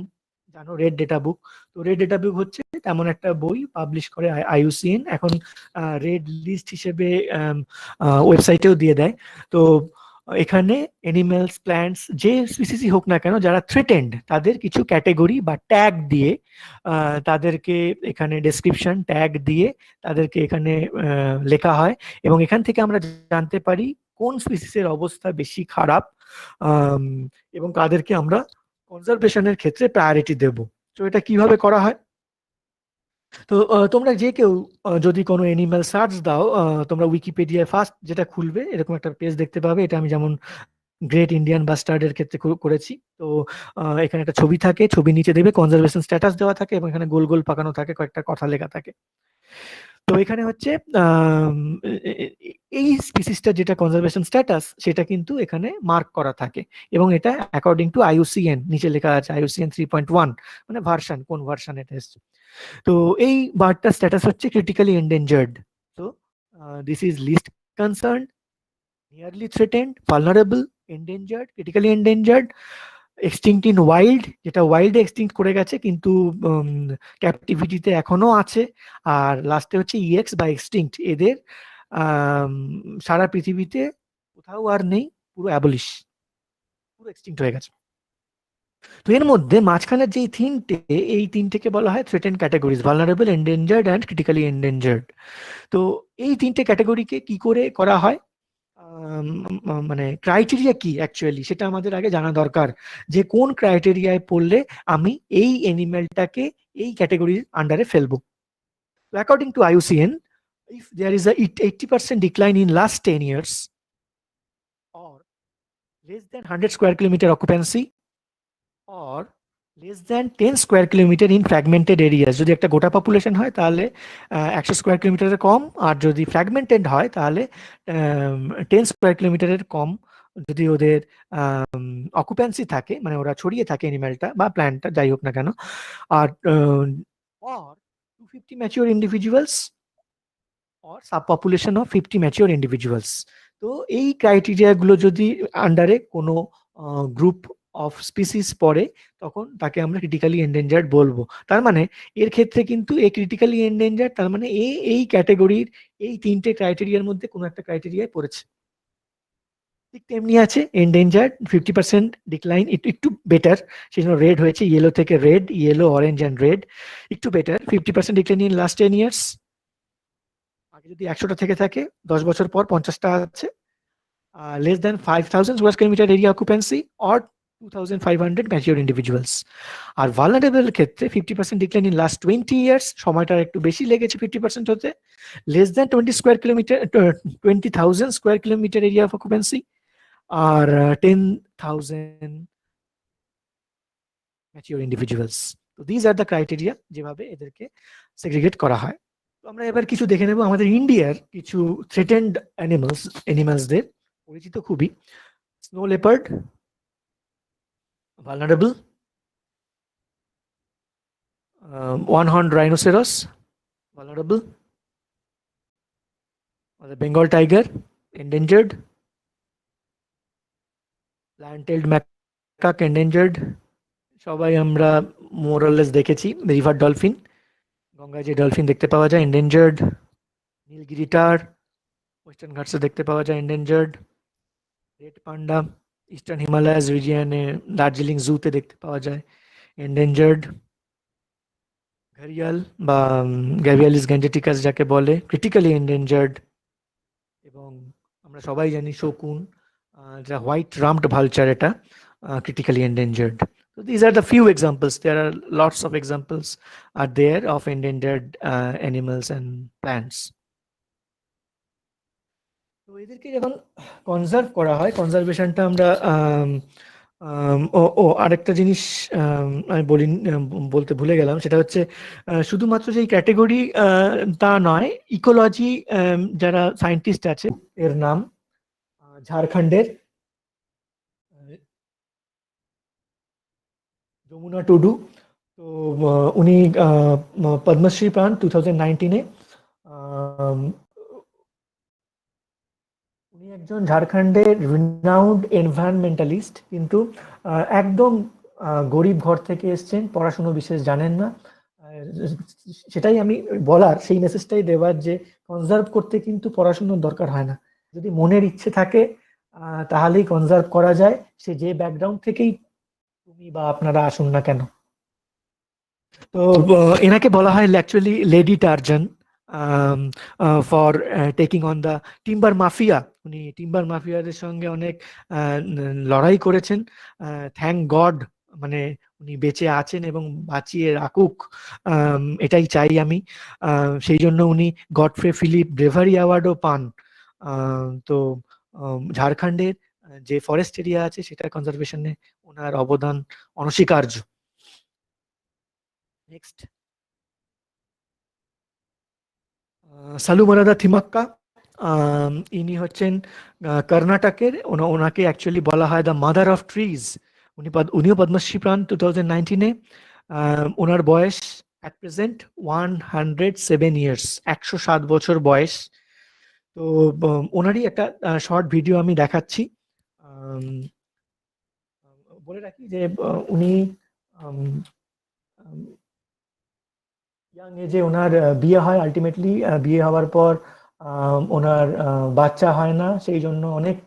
জানো, রেড ডেটা বুক। তো রেড ডেটা বুক হচ্ছে তেমন একটা বই পাবলিশ করে IUCN, এখন রেড লিস্ট হিসেবে ওয়েবসাইটেও দিয়ে দেয়। তো এখানে অ্যানিমেলস, প্ল্যান্টস, যে স্পিসিসই হোক না কেন যারা থ্রেটেন্ড, তাদের কিছু ক্যাটেগরি বা ট্যাগ দিয়ে তাদেরকে এখানে ডেসক্রিপশন ট্যাগ দিয়ে তাদেরকে এখানে লেখা হয়, এবং এখান থেকে আমরা জানতে পারি কোন স্পিসিসের অবস্থা বেশি খারাপ এবং তাদেরকে আমরা কনজারভেশনের ক্ষেত্রে প্রায়োরিটি দেব। তো এটা কিভাবে করা হয়? তো তোমরা যে কেউ যদি কোনো অ্যানিমাল সার্চ দাও, তোমরা উইকিপিডিয়ায় ফার্স্ট যেটা খুলবে এরকম একটা পেজ দেখতে পাবে। এটা আমি যেমন গ্রেট ইন্ডিয়ান বাস্টার্ডের ক্ষেত্রে করেছি। তো এখানে একটা ছবি থাকে, ছবি নিচে দেবে কনজারভেশন স্ট্যাটাস দেওয়া থাকে, এবং এখানে গোল গোল পাকানো থাকে, কয়েকটা কথা লেখা থাকে। তো এখানে হচ্ছে এই স্পিসিসটা যেটা কনজারভেশন স্ট্যাটাস, সেটা কিন্তু এখানে মার্ক করা থাকে, এবং এটা অ্যাকর্ডিং টু IUCN, নিচে লেখা আছে IUCN 3.1, মানে ভার্সন, কোন ভার্সন এটা এসছে। তো এই বার্ডটার স্ট্যাটাস হচ্ছে ক্রিটিক্যালি এন্ডেঞ্জার্ড। তো this is least concern, nearly threatened, vulnerable, endangered, critically endangered, extinct in wild, যেটা ওয়াইল্ডে এক্সটিংক্ট করে গেছে কিন্তু ক্যাপটিভিটিতে এখনো আছে। আর লাস্টে হচ্ছে EX বা এক্সটিংক্ট, এদের সারা পৃথিবীতে কোথাও আর নেই, পুরো অ্যাবলিশ, পুরো এক্সটিংক্ট হয়ে গেছে। তো এর মধ্যে মাঝখানের যে এই তিনটেকে বলা হয় threatened categories, vulnerable, endangered and critically endangered. তো এই তিনটে ক্যাটাগরিকে কি করে করা হয়, মানে ক্রাইটেরিয়া কি অ্যাকচুয়ালি সেটা আমাদের আগে জানা দরকার, যে কোন ক্রাইটেরিয়ায় পড়লে আমি এই অ্যানিমেলটাকে এই ক্যাটাগরির আন্ডারে ফেলবো। According to IUCN, if there is a 80% decline in last 10 years or less than 100 square kilometer occupancy or less than 10 square kilometre in fragmented areas, যদি একটা গোটা পপুলেশন হয় তাহলে 100 স্কোয়ার কিলোমিটারের কম, আর যদি ফ্র্যাগমেন্টেড হয় তাহলে 10 স্কোয়ার কিলোমিটারের কম যদি ওদের অকুপেন্সি থাকে, মানে ওরা ছড়িয়ে থাকে অ্যানিমেলটা বা প্ল্যান্টটা যাই হোক না কেন, আর or 250 mature individuals or subpopulation of 50 mature individuals। তো এই ক্রাইটেরিয়া গুলো যদি আন্ডারে কোনো গ্রুপ অফ স্পিসিস পড়ে তখন তাকে আমরা ক্রিটিক্যালি এন্ডেঞ্জার্ড বলবো। তার মানে এর ক্ষেত্রে কিন্তু এ ক্রিটিক্যালি এন্ডেঞ্জার্ড, তার মানে এই ক্যাটাগরির এই 3টে ক্রাইটেরিয়ার মধ্যে কোনো একটা ক্রাইটেরিয়ায় পড়েছে। ঠিক তেমনি আছে এন্ডেঞ্জার্ড 50% ডিক্লাইন, একটু বেটার, সেই জন্য রেড হয়েছে, ইয়েলো থেকে red, yellow, orange and red, একটু better. 50% decline in last 10 years. আগে যদি 100টা থেকে থাকে 10 বছর পর 50টা আছে। Less than 5,000 square kilometer area occupancy or 2,500 mature individuals. আর ভালনারেবল ক্ষেত্রে 50% ডিক্লাইন ইন লাস্ট 20 ইয়ার্স, সময়টা একটু বেশি লেগেছে 50% হতে। Less than 20,000 square kilometre area of occupancy আর 10,000 mature individuals. তো দিজ আর দ্য ক্রাইটেরিয়া যেভাবে এদেরকে সেগ্রিগেট করা হয়। তো আমরা এবার কিছু দেখে নেব আমাদের ইন্ডিয়ার কিছু থ্রেটেন্ড অ্যানিমালসদের, পরিচিত খুবই। Snow leopard, vulnerable. One-horned rhinoceros, vulnerable. The Bengal tiger, endangered. Lion-tailed macaque, endangered. সবাই আমরা মোরালেস দেখেছি। রিভার ডলফিন, গঙ্গায় যে ডলফিন দেখতে পাওয়া যায়, endangered. নীলগিরি টার, ওয়েস্টার্ন ঘাটসে দেখতে পাওয়া যায়, endangered. Red panda, eastern Himalayas রিজিয়নে দার্জিলিং জুতে দেখতে পাওয়া যায়, endangered. ঘরিয়াল বা গ্যাভিয়ালিস গ্যাঞ্জেটিকাস যাকে বলে, ক্রিটিক্যালি এন্ডেঞ্জার্ড। এবং আমরা সবাই জানি শকুন, যা হোয়াইট রাম্পড ভালচার, এটা critically endangered. So these are the few examples. There are lots of examples are there of endangered animals and plants. তো এদেরকে যখন কনজার্ভ করা হয়, কনজারভেশনটা আমরা আরেকটা জিনিস আমি বলতে ভুলে গেলাম, সেটা হচ্ছে শুধুমাত্র যে ক্যাটেগরি তা নয়, ইকোলজি যারা সায়েন্টিস্ট আছে, এর নাম ঝাড়খণ্ডের যমুনা টুডু। তো উনি পদ্মশ্রী পান 2019-এ। উনি একজন ঝাড়খণ্ডের রিনাউন্ড এনভায়রনমেন্টালিস্ট, কিন্তু একদম গরিব ঘর থেকে এসছেন, পড়াশুনো বিশেষ জানেন না। সেটাই আমি বলার, সেই মেসেজটাই দেওয়ার যে কনজার্ভ করতে কিন্তু পড়াশুনোর দরকার হয় না, যদি মনের ইচ্ছে থাকে তাহলেই কনজার্ভ করা যায়, সে যে ব্যাকগ্রাউন্ড থেকেই তুমি বা আপনারা আসুন না কেন। তো এনাকে বলা হয় actually lady Tarzan for taking on the timber mafia. উনি টিম্বার মাফিয়াদের সঙ্গে অনেক লড়াই করেছেন। থ্যাংক গড, মানে উনি বেঁচে আছেন এবং বাঁচিয়ে রাখুক, এটাই চাই আমি। সেই জন্য উনি গডফ্রে ফিলিপ ব্রেভারি অ্যাওয়ার্ডও পান। তো ঝাড়খণ্ডের যে ফরেস্ট এরিয়া আছে সেটা কনজারভেশনে ওনার অবদান অনস্বীকার্য। নেক্সট, সালুমারাদা থিমাক্কা, ইনি হচ্ছেন কর্ণাটকের। ওনাকে অ্যাকচুয়ালি বলা হয় দ্য মাদার অফ ট্রিজ। উনিও পদ্মশ্রী পান 2019-এ। ওনার বয়স অ্যাট প্রেজেন্ট 107 ইয়ার্স, 107 বছর বয়স। তো ওনারই একটা শর্ট ভিডিও আমি দেখাচ্ছি। বলে রাখি যে উনি ইয়াং এজে ওনার বিয়ে হয়। আলটিমেটলি বিয়ে হওয়ার পর ওনার বাচ্চা হয় না, সেই জন্য অনেক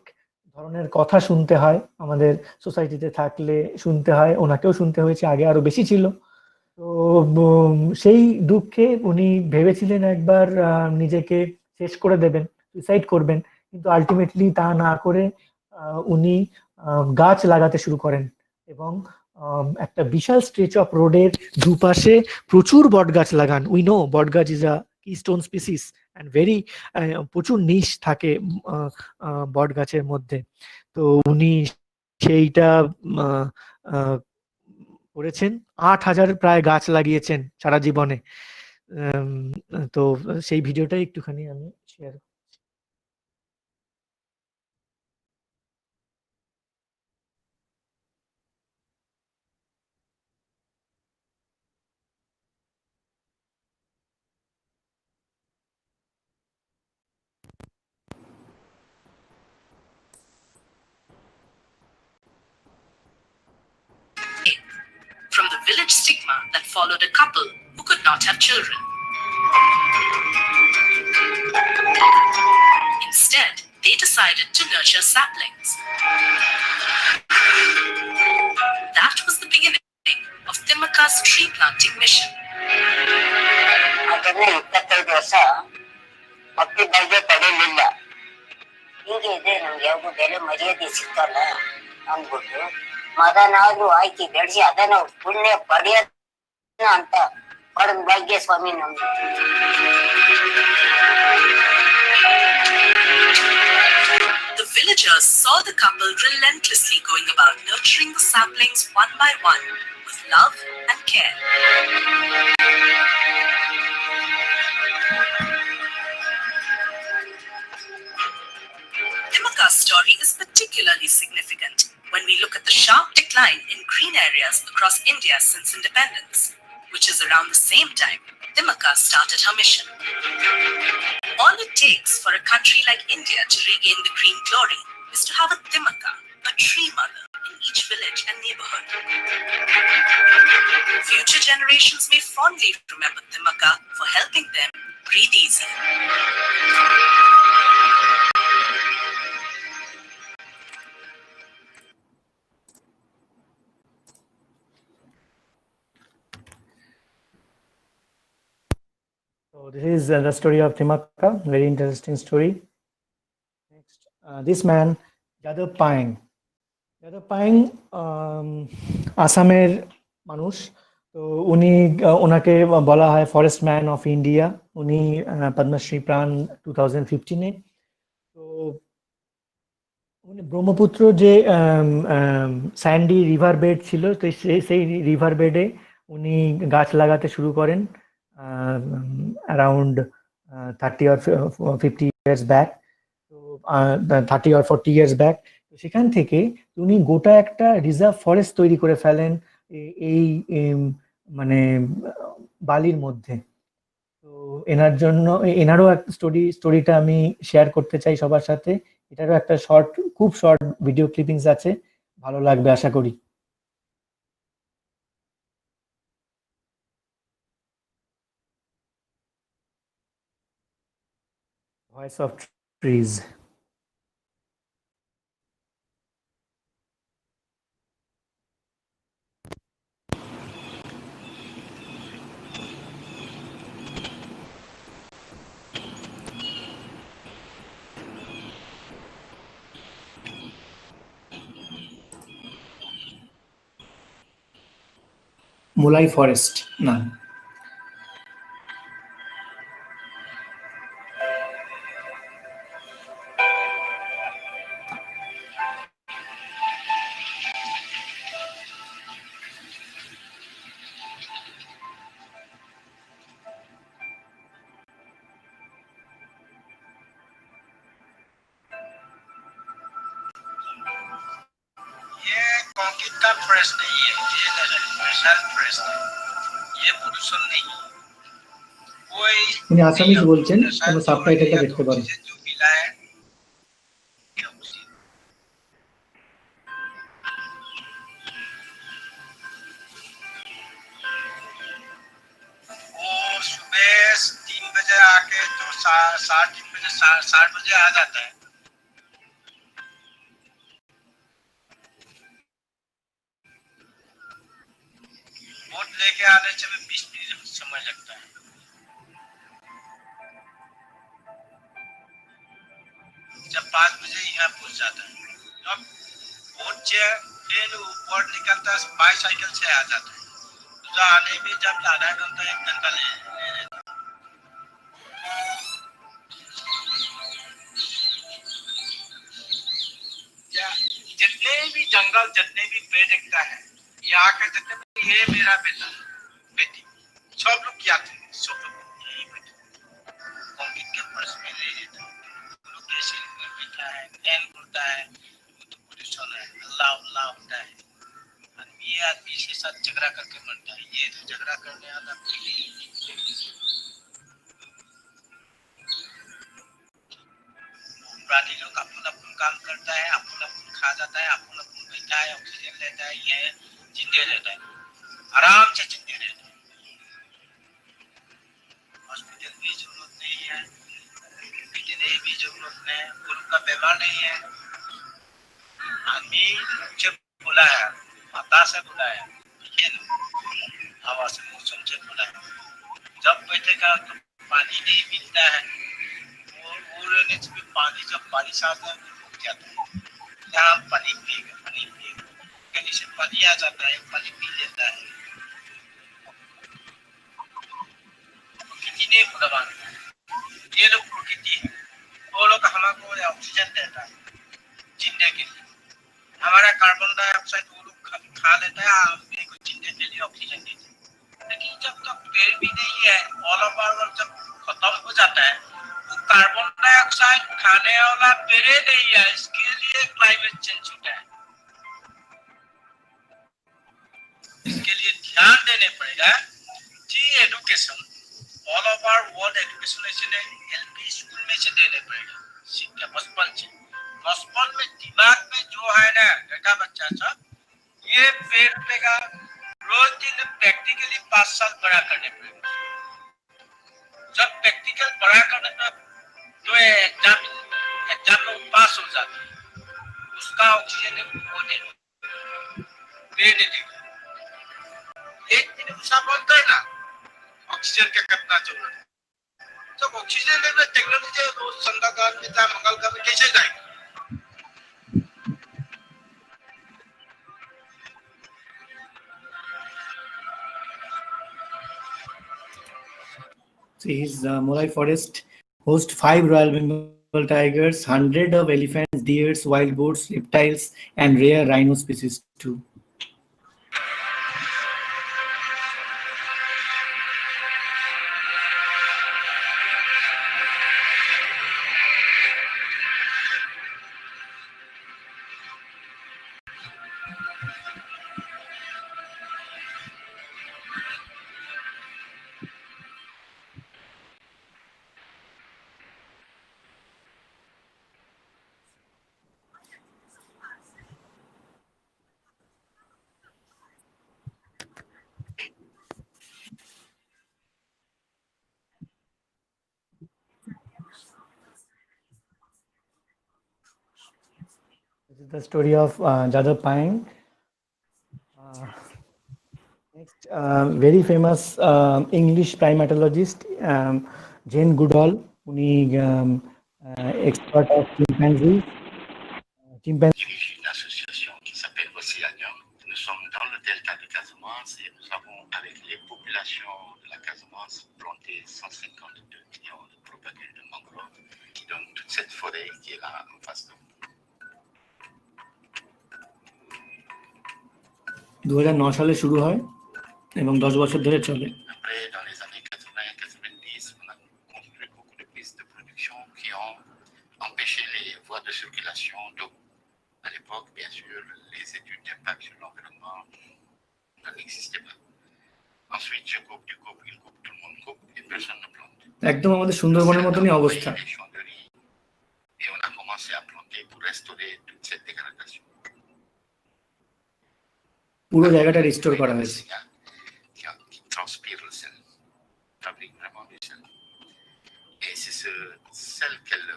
ধরনের কথা শুনতে হয়, আমাদের সোসাইটিতে থাকলে শুনতে হয়, ওনাকেও শুনতে হয়েছে, আগে আরো বেশি ছিল। তো সেই দুঃখে উনি ভেবেছিলেন একবার নিজেকে শেষ করে দেবেন, সুইসাইড করবেন, কিন্তু আলটিমেটলি তা না করে উনি গাছ লাগাতে শুরু করেন এবং একটা বিশাল স্ট্রেচ অফ রোডের দুপাশে প্রচুর বট গাছ লাগান। উই নো বট গাছ is a Keystone species and very, প্রচুর নিশ থাকে বট গাছের মধ্যে। তো উনি সেইটা করেছেন, 8,000 প্রায় গাছ লাগিয়েছেন সারা জীবনে। তো সেই ভিডিওটাই একটুখানি আমি share. that followed a couple who could not have children. Instead, they decided to nurture saplings. That was the beginning of Timaka's tree planting mission. ಅದನ್ನ 25 ವರ್ಷ ಮಕ್ಕಳ ಬಗ್ಗೆ ಪಡೆಯಲಿಲ್ಲ. ಹೀಗೆ ಇದೆ ನಮ್ಗೆ ಯಾವ್ದು ಬೆಲೆ ಮರ್ಯಾದೆ ಸಿಕ್ಕಲ್ಲ ಅಂದ್ಬಿಟ್ಟು ಮದನಾದ್ರೂ ಆಯ್ಕೆ ಬೆಳೆಸಿ ಅದನ್ನ ಪುಣ್ಯ ಪಡೆಯ ಅಂತ ಪಡೆದ ಭಾಗ್ಯ ಸ್ವಾಮಿ ನಮ್ದು. The villagers saw the couple relentlessly going about nurturing the saplings one by one with love and care. Timaka's story is particularly significant when we look at the sharp decline in green areas across India since independence, which is around the same time Timaka started her mission. All it takes for a country like India to regain the green glory is to have a Timaka, a tree mother, in each village and neighborhood. Future generations may fondly remember Timaka for helping them breathe easy. So this is the story of Timaka, very interesting story. Next, this man, Yadav Paeng. Yadav Paeng, আসামের মানুষ। তো উনি ওনাকে বলা হয় ফরেস্ট ম্যান অফ ইন্ডিয়া। উনি পদ্মশ্রী প্রাণ 2015-এ। তো উনি ব্রহ্মপুত্র যে স্যান্ডি রিভার বেড ছিল, তো সেই রিভার বেডে উনি গাছ লাগাতে শুরু করেন অ্যারাউন্ড 30 or 50 years ব্যাক। তো 30 or 40 years ব্যাক। তো সেখান থেকে উনি গোটা একটা রিজার্ভ ফরেস্ট তৈরি করে ফেলেন এই মানে বালির মধ্যে। তো এনার জন্য এনারও একটা স্টোরিটা আমি শেয়ার করতে চাই সবার সাথে। এটারও একটা খুব শর্ট ভিডিও ক্লিপিংস আছে, ভালো লাগবে আশা করি। Voice of trees. Molai forest না। कंक्रीट का प्रेस नहीं है, ये सेल्फ प्रेस है, ये पोल्यूशन नहीं। कोई উনি আসামিজ বলছেন, কোনো সাবটাইটেলটা দেখতে পারেন। जो मिलाए वो सुबह 3 बजे आके तो 7 बजे आ जाता है। वोट लेके आने से 20 मिनट समय लगता है। जब 5 बजे यहाँ पहुँच जाता है, जब वोट ट्रेन ऊपर निकलता है बाईसाइकिल से आ जाता है, तो आने में जब आधा घंटा 1 घंटा ले लेता। जितने भी जंगल, जितने भी पेड़ दिखता है, यहाँ का जितने ये मेरा बेटा बेटी सब लोग क्या थे, सब लोग यही बैठे कंक्रीट के फर्श में ले लेता लोग कैसे बैठा है, फैन घूमता है, तो पोल्यूशन है, अल्लाह अल्लाह होता है। ये आदमी से साथ झगड़ा करके मरता है, ये तो झगड़ा करने वाला प्राणी लोग अपन अपन काम करता है, अपन अपन खा जाता है, अपन अपन बैठा है, ऑक्सीजन लेता है, ये जिंदे रहता है, आराम से जिंदे रहता है। जरूरत नहीं, गुरु का व्यवहार नहीं है। आदमी मुझे बुलाया, माता से बुलाया, ठीक है ना, हवा से मौसम से बुलाया। जब बैठेगा तो पानी नहीं मिलता है, और भी पानी जब बारिश आता है तो रुक जाता है। यहाँ पानी पिएगा, कहीं से पानी आ जाता है, पानी पी लेता है। प्रकृति ने भगवान, ये लोग प्रकृति है, वो लोग हमको ऑक्सीजन देता है जीने के लिए। हमारा कार्बन डाइऑक्साइड वो लोग खा लेता है, हम को जीने के लिए ऑक्सीजन देते हैं। लेकिन जब तक पेड़ भी नहीं है, ऑल ओवर जब खत्म हो जाता है, वो कार्बन डाइऑक्साइड खाने वाला पेड़ नहीं है, इसके लिए क्लाइमेट चेंज होता है। इसके लिए ध्यान देने पड़ेगा कि education all over world education LP school में से देने पड़ेगा, शिक्षा बचपन में दिमाग में जो है ना बेटा बच्चा सब, ये पेड़ पेगा रोज दिन प्रैक्टिकली 5 साल बड़ा करने पड़ेगा। जब प्रैक्टिकल बड़ा करने तब जो एग्जाम में पास हो जाता है, उसका ऑक्सीजन वो दे देगा। एक दिन उसका बोलता है ना ऑक्सीजन का कितना जरूरत है, जब ऑक्सीजन लेवल टेक्नोलॉजी रोज संध्याकाल में जाए, मंगल का में कैसे जाएगा? His Morai Forest hosts 5 Royal Bengal tigers, 100 of elephants, deers, wild boars, reptiles, and rare rhino species too. This is the story of Jadhav Payeng. Next, very famous English primatologist Jane Goodall, expert of chimpanzees. Dirige une association qui s'appelle Océanium. Nous sommes dans le delta de Casamance et nous avons, avec les populations de la Casamance, planté 152 millions de propagules de mangroves qui donnent toute cette forêt qui est là en face de nous. 2009 সালে শুরু হয় এবং 10 বছর ধরে চলে। Après, dans les années 80-90, on a construit beaucoup de pistes de production qui ont empêché les voies de circulation d'eau. À l'époque, bien sûr, les études d'impact sur l'environnement n'existaient pas. Ensuite, je coupe, tu coupes, il coupe, tout le monde coupe et personne ne plante. একদম আমাদের সুন্দরবনের মতনই অবস্থা। Et on a commencé à planter pour restaurer toute cette dégradation. পুরো জায়গাটা রিস্টোর করা হয়েছে। Qui transpire le sel, fabrique vraiment du sel. Et c'est ce sel qu'elle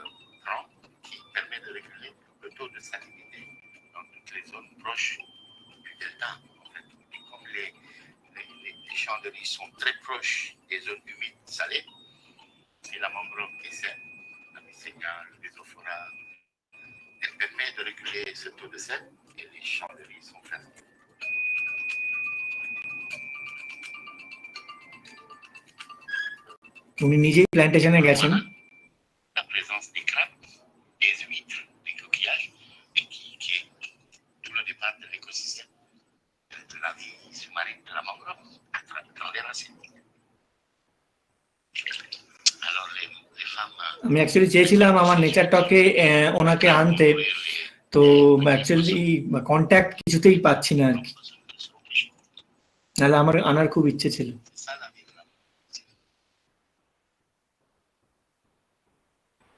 prend qui permet de réguler le taux de salinité dans toutes les zones proches du delta. En fait. Et comme les champs de riz sont très proches des zones humides salées, c'est la mangrove qui sert, la mycénia, le rhizophora. Elle permet de réguler ce taux de sel et les champs de riz sont fermes. উনি নিজেই প্ল্যান্টেশনে গেছেন। La présence des crabes, des huîtres, des coquillages, et qui est tout le départ de l'écosystème, de la vie sous-marine de la mangrove, dans les racines. Alors les femmes... আমি অ্যাকচুয়ালি চেয়েছিলাম আমার নেচার টকে ওনাকে আনতে, তো অ্যাকচুয়ালি কন্ট্যাক্ট কিছুতেই পাচ্ছি না আর কি, নাহলে আমার আনার খুব ইচ্ছে ছিল।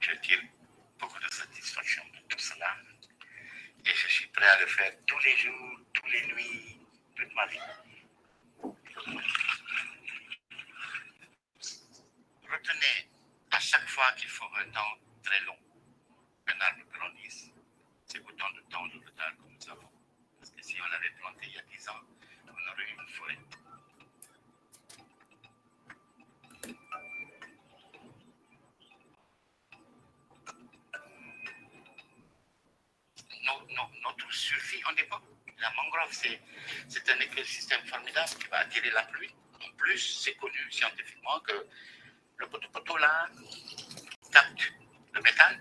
Je tire beaucoup de satisfaction de tout cela et je suis prêt à le faire tous les jours, tous les nuits, toute ma vie. Retenez à chaque fois qu'il faut un temps très long Si on avait planté il y a 10 ans, on aurait eu une forêt. Notre survie en dépend. La mangrove, c'est un écosystème formidable qui va attirer la pluie. En plus, c'est connu scientifiquement que le poteau là capte le méthane.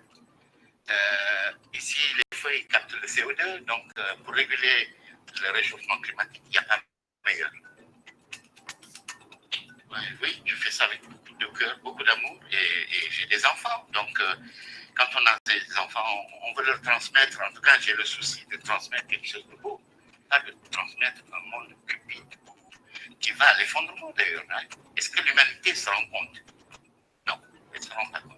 Ici, les feuilles captent le CO2, donc pour réguler le réchauffement climatique, il n'y a pas meilleur. Ouais, oui, je fais ça avec beaucoup de cœur, beaucoup d'amour, et j'ai des enfants. Donc, quand on a des enfants, on veut leur transmettre, en tout cas, j'ai le souci de transmettre quelque chose de beau, pas de transmettre un monde cupide qui va à l'effondrement d'ailleurs. Hein. Est-ce que l'humanité se rend compte? Non, elle ne se rend pas compte.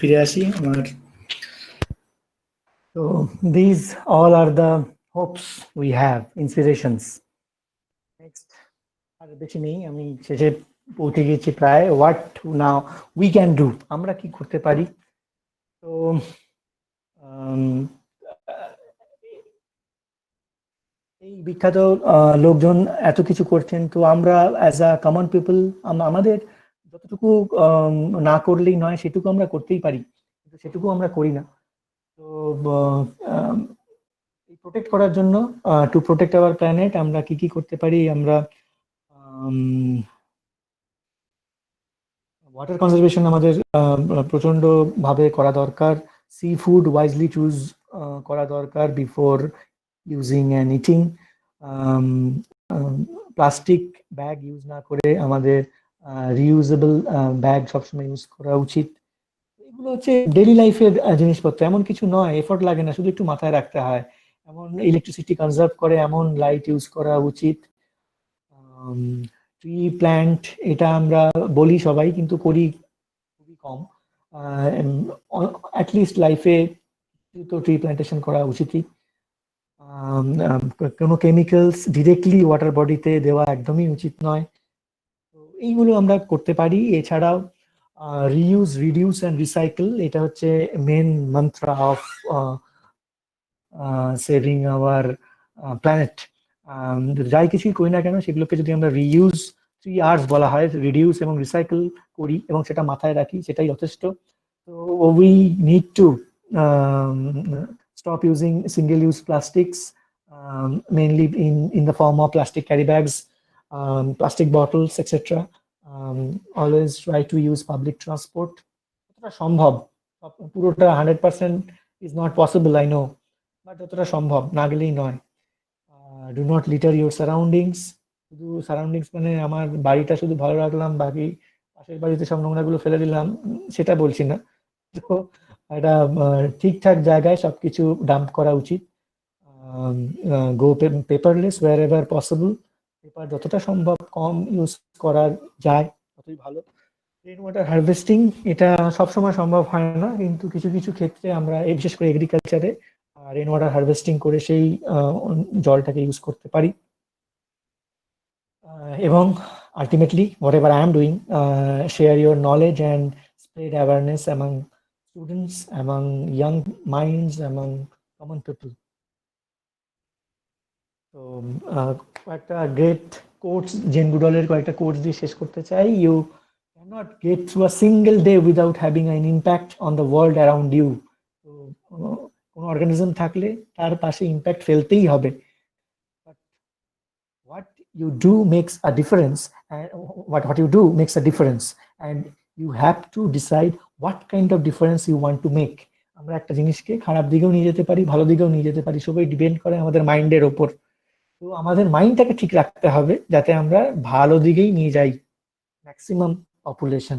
ফিরে আসি আমার। So these all are the hopes we have, inspirations. Next, আর বেশি নেই, আমি শেষে পৌঁছে গেছি প্রায়। What now we can do, আমরা কি করতে পারি? তো এই বিখ্যাত লোকজন এত কিছু করছেন, তো আমরা অ্যাজ আ কমন পিপল আমাদের যতটুকু না করলেই নয় সেটুকু আমরা করতেই পারি, কিন্তু সেটুকু আমরা করি না। তো প্রোটেক্ট করার জন্য, টু প্রোটেক্ট আওয়ার প্ল্যানেট, আমরা কি কি করতে পারি? আমরা ওয়াটার কনজারভেশন আমাদের প্রচন্ড ভাবে করা দরকার। সি ফুড ওয়াইজলি চুজ করা দরকার before using and eating. Plastic bag use না করে আমাদের রিউজেবল ব্যাগ সবসময় ইউজ করা উচিত। এগুলো হচ্ছে ডেইলি লাইফের জিনিসপত্র, এমন কিছু নয়, এফোর্ট লাগে না, শুধু একটু মাথায় রাখতে হয়। এমন ইলেকট্রিসিটি কনজার্ভ করে এমন লাইট ইউজ করা উচিত। ট্রি প্ল্যান্ট, এটা আমরা বলি সবাই, কিন্তু করি খুবই কম। অ্যাটলিস্ট লাইফে তো ট্রি প্ল্যান্টেশন করা উচিতই। কোনো কেমিক্যালস ডিরেক্টলি ওয়াটার বডিতে দেওয়া একদমই উচিত নয়। তো এইগুলো আমরা করতে পারি। এছাড়াও রিউজ, রিডিউস অ্যান্ড রিসাইকেল, এটা হচ্ছে মেন মন্ত্র অফ সেভিং আওয়ার প্ল্যানেট। যাই কিছুই করি না কেন, সেগুলোকে যদি আমরা রিইউজ, 3 R's বলা হয়, রিডিউস এবং রিসাইকেল করি এবং সেটা মাথায় রাখি, সেটাই যথেষ্ট। তো we need to stop using single-use plastics, mainly in the form of plastic carry bags, plastic bottles, etc. Always try to use public transport. যতটা সম্ভব, পুরোটা 100% is not possible, I know, but যতটা সম্ভব, না গেলেই নয়। Do not litter your surroundings. শুধু সারাউন্ডিংস মানে আমার বাড়িটা শুধু ভালো রাখলাম, বাকি পাশের বাড়িতে সব নোংরাগুলো ফেলে দিলাম, সেটা বলছি না। তো একটা ঠিকঠাক জায়গায় সবকিছু ডাম্প করা উচিত। Go paperless wherever possible. Paper যতটা সম্ভব কম ইউজ করা যায় ততই ভালো। রেন ওয়াটার হারভেস্টিং, এটা সবসময় সম্ভব হয় না, কিন্তু কিছু কিছু ক্ষেত্রে আমরা, বিশেষ করে এগ্রিকালচারে, রেন ওয়াটার হারভেস্টিং করে সেই জলটাকে ইউজ করতে পারি। এবং ultimately, what ever I am doing, share your knowledge and spread awareness among students, among young minds, among common people. তো কয়েকটা গ্রেট কোটস, জেন গুডলের কয়েকটা কোটস দিয়ে শেষ করতে চাই। You cannot get through a single day without having an impact on the world around you. তো কোনো অর্গানিজম থাকলে তার পাশে ইম্প্যাক্ট ফেলতেই হবে। But what you do makes a difference, and what you do makes a difference, and you have to decide what kind of difference you want to make. আমরা একটা জিনিসকে খারাপ দিকেও নিয়ে যেতে পারি, ভালো দিকেও নিয়ে যেতে পারি, সবই ডিপেন্ড করে আমাদের মাইন্ডের ওপর। তো আমাদের মাইন্ডটাকে ঠিক রাখতে হবে যাতে আমরা ভালো দিকেই নিয়ে যাই ম্যাক্সিমাম পপুলেশন।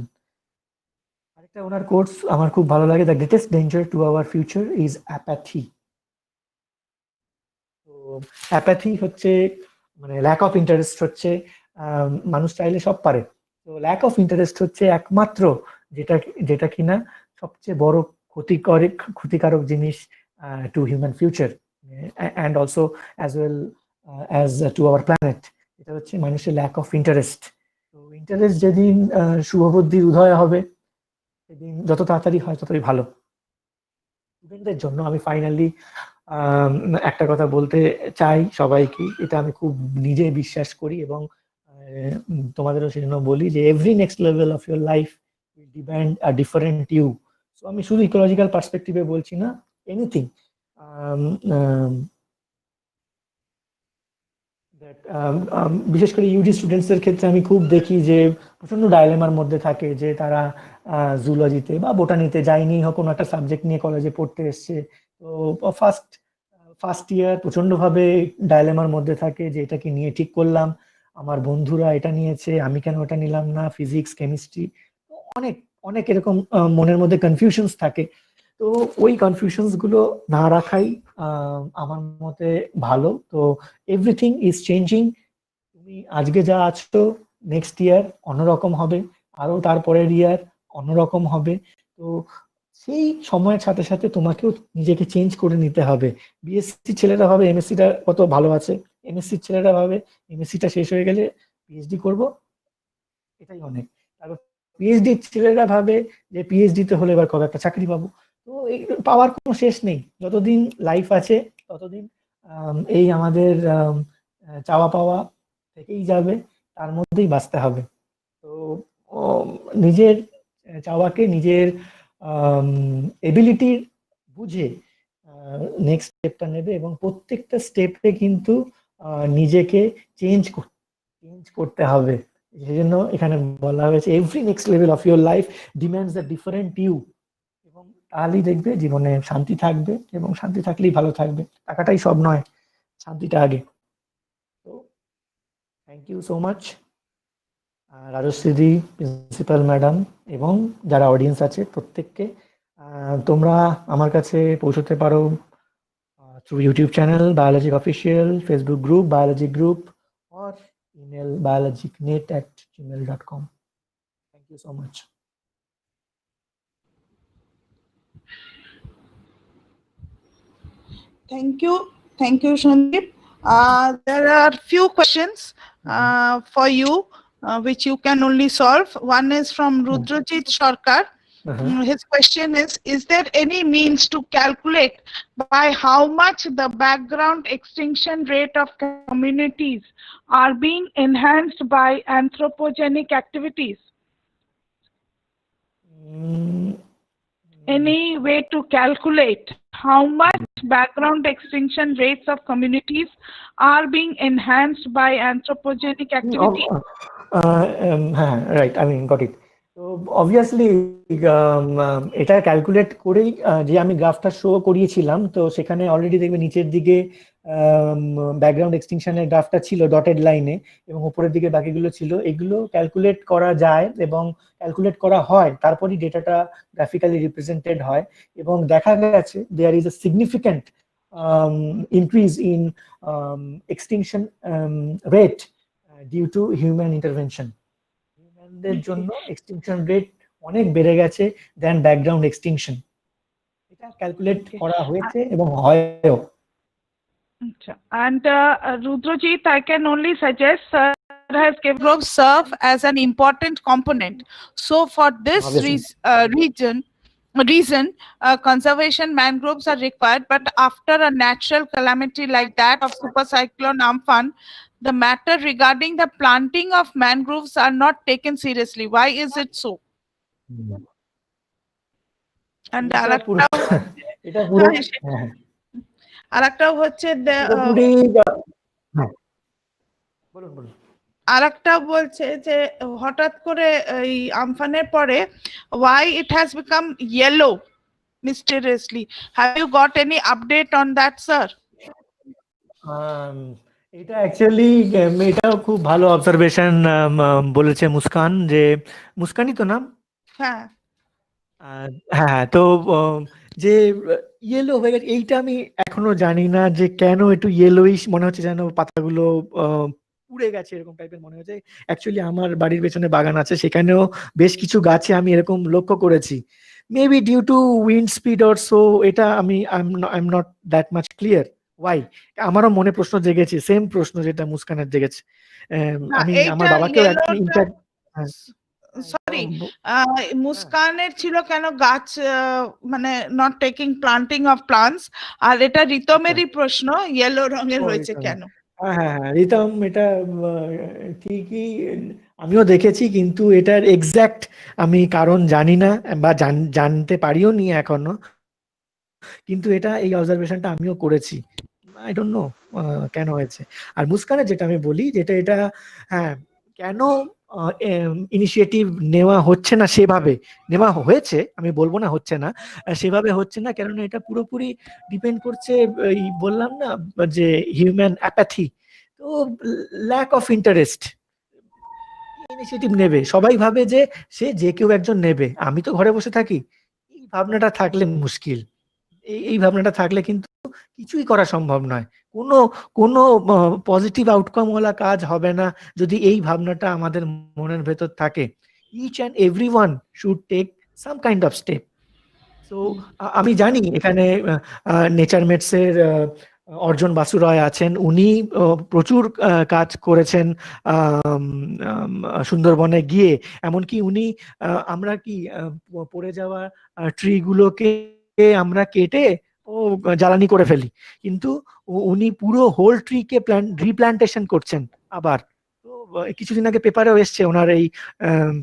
আরেকটা ওনার কোটস আমার খুব ভালো লাগে, the greatest danger to our future is apathy. তো অ্যাপ্যাথি হচ্ছে মানে ল্যাক অফ ইন্টারেস্ট, হচ্ছে মানুষ চাইলে সব পারে, তো ল্যাক অফ ইন্টারেস্ট হচ্ছে একমাত্র যেটা কিনা সবচেয়ে বড় ক্ষতিকারক জিনিস two human future, and also as well as to our planet, এটা হচ্ছে মানুষের ল্যাক অফ ইন্টারেস্ট। তো ইন্টারেস্ট যেদিন শুভবুদ্ধির উদয় হবে, সেদিন যত তাড়াতাড়ি হয় ততই ভালো। স্টুডেন্টদের জন্য আমি ফাইনালি একটা কথা বলতে চাই সবাইকে, এটা আমি খুব নিজে বিশ্বাস করি এবং তোমাদেরও সেজন্য বলি যে every next level of your life will demand a different you. So আমি শুধু ইকোলজিক্যাল পার্সপেক্টিভে বলছি না, এনিথিং। বিশেষ করে ইউজি স্টুডেন্টসদের ক্ষেত্রে আমি খুব দেখি যে প্রচন্ড ডাইলেমার মধ্যে থাকে, যে তারা জুলজিতে বা বোটানিতে যায়নি, হোক কোনো একটা সাবজেক্ট নিয়ে কলেজে পড়তে এসছে, তো ফার্স্ট ইয়ার প্রচন্ডভাবে ডাইলেমার মধ্যে থাকে যে এটা কি নিয়ে ঠিক করলাম, আমার বন্ধুরা এটা নিয়েছে, আমি কেন ওটা নিলাম না, ফিজিক্স, কেমিস্ট্রি, অনেক অনেক এরকম মনের মধ্যে কনফিউশনস থাকে। তো ওই কনফিউশনস গুলো না রাখাই আমার মতে ভালো। তো এভরিথিং ইজ চেঞ্জিং। তুমি আজকে যা আছো, নেক্সট ইয়ার অন্যরকম হবে, আরো তারপরের ইয়ার অন্যরকম হবে। তো সেই সময়ের সাথে সাথে তোমাকেও নিজেকে চেঞ্জ করে নিতে হবে। বিএসসি ছেলেরা ভাবে এমএসসিটা কত ভালো আছে, এমএসসি ছেলেরা ভাবে এমএসসিটা শেষ হয়ে গেলে পিএইচডি করব, এটাই অনেক। তারপর পিএইচডি ছেলেরা ভাবে যে পিএইচডি তে হলে এবার কবে একটা চাকরি পাবো। তো এই পাওয়ার কোনো শেষ নেই, যতদিন লাইফ আছে ততদিন এই আমাদের চাওয়া পাওয়া থেকেই যাবে, তার মধ্যেই বাঁচতে হবে। তো নিজের চাওয়াকে নিজের এবিলিটির বুঝে নেক্সট স্টেপটা নেবে এবং প্রত্যেকটা স্টেপে কিন্তু নিজেকে চেঞ্জ করতে হবে। সেজন্য এখানে বলা হয়েছে every next level of your life demands a different you, এবং তাহলেই দেখবে জীবনে শান্তি থাকবে, এবং শান্তি থাকলেই ভালো থাকবে। টাকাটাই সব নয়, শান্তিটা আগে। তো থ্যাংক ইউ সো মাচ রাজশ্রীদি, প্রিন্সিপাল ম্যাডাম, এবং যারা অডিয়েন্স আছে প্রত্যেককে। তোমরা আমার কাছে পৌঁছতে পারো through YouTube channel biologic official, Facebook group biology group, or email biologicnet@gmail.com. Thank you so much. Thank you, Sandeep. There are few questions for you, which you can only solve. One is from Rudrajit Sarkar. His question is there any means to calculate by how much the background extinction rate of communities are being enhanced by anthropogenic activities? Any way to calculate how much background extinction rates of communities are being enhanced by anthropogenic activities? Right, I mean, got it. তো অবভিয়াসলি এটা ক্যালকুলেট করেই যে আমি গ্রাফটা শো করিয়েছিলাম, তো সেখানে অলরেডি দেখবে নিচের দিকে ব্যাকগ্রাউন্ড এক্সটিংশনের গ্রাফটা ছিল ডটেড লাইনে, এবং উপরের দিকে বাকিগুলো ছিল। এগুলো ক্যালকুলেট করা যায় এবং ক্যালকুলেট করা হয়, তারপরই ডেটাটা গ্রাফিক্যালি রিপ্রেজেন্টেড হয়, এবং দেখা গেছে there is a significant increase in extinction rate due to human intervention. হিউম্যানদের জন্য এক্সটিংশন রেট অনেক বেড়ে গেছে দেন ব্যাকগ্রাউন্ড এক্সটিংশন। এটা ক্যালকুলেট করা হয়েছে এবং হয়ও। And Rudrajit, I can only suggest has mangroves serve as an important component. So for this reason, conservation mangroves are required. But after a natural calamity like that of super cyclone Amphan, the matter regarding the planting of mangroves are not taken seriously. Why is it so? And আরেকটাও হচ্ছে আরেকটা বলছে যে হঠাৎ করে এই আমফানের পরে why it has become yellow mysteriously. Have you got any update on that, sir? এটা অ্যাকচুয়ালি এটাও খুব ভালো অবজারভেশন বলেছে মুস্কান, যে মুস্কানই তো নাম? হ্যাঁ হ্যাঁ, তো যে ইয়েলো হয়ে গেছে এইটা আমি এখনো জানি না যে কেন একটু ইয়েলোইশ মনে হচ্ছে, যেন পাতাগুলো পুড়ে গেছে এরকম টাইপের মনে হচ্ছে। অ্যাকচুয়ালি আমার বাড়ির পেছনে বাগান আছে, সেখানেও বেশ কিছু গাছে আমি এরকম লক্ষ্য করেছি। Maybe due to wind speed or so, এটা I am not that much clear why? আমারও মনে প্রশ্ন জেগেছে, সেম প্রশ্ন যেটা মুস্কানের জেগেছে। না, আমি আমার এইটা বাবাকেও একদিন ইয়েলোটা, ইনফ্যাক্ট হ্যাঁ, সরি, হ্যাঁ, মুস্কানের ছিল কেন গাছ, মানে not taking planting of plants, আর এটা আচ্ছা। রিতমেরই প্রশ্ন, ইয়েলো রঙের ও হয়েছে রিতম, কেন। হ্যাঁ, রিতম এটা ঠিকই আমিও দেখেছি, কিন্তু এটার এক্সাক্ট আমি কারণ জানি না বা জানতে পারিও নি এখনো, কিন্তু এটা এই অবজারভেশনটা আমিও করেছি। আই ডোন্ট নো কেন হয়েছে। আর মুস্কানের যেটা আমি বলি, যেটা এটা হ্যাঁ, কেন ইনিশিয়েটিভ নেওয়া হচ্ছে না, সেভাবে নেওয়া হয়েছে, আমি বলবো না হচ্ছে না, সেভাবে হচ্ছে না, কেননা এটা পুরোপুরি ডিপেন্ড করছে এই বললাম না যে হিউম্যান অ্যাপ্যাথি, তো ল্যাক অফ ইন্টারেস্ট। ইনিশিয়েটিভ নেবে, সবাই ভাবে যে সে যে কেউ একজন নেবে, আমি তো ঘরে বসে থাকি, এই ভাবনাটা থাকলে মুশকিল। এই ভাবনাটা থাকলে কিন্তু কিছুই করা সম্ভব নয়, কোনো কোনো পজিটিভ আউটকাম ওয়ালা কাজ হবে না যদি এই ভাবনাটা আমাদের মনের ভেতর থাকে। Each and every one should take some kind of step. তো আমি জানি এখানে নেচার মেটসের অর্জন বাসু রয় আছেন, উনি প্রচুর কাজ করেছেন সুন্দরবনে গিয়ে, এমনকি উনি আমরা কি পড়ে যাওয়া ট্রি গুলোকে আমরা কেটে ও জ্বালানি করে ফেলি, কিন্তু উনি পুরো হোল ট্রি কে রিপ্ল্যান্টেশন করছেন আবার। তো কিছুদিন আগে পেপারেও এসছে ওনার এই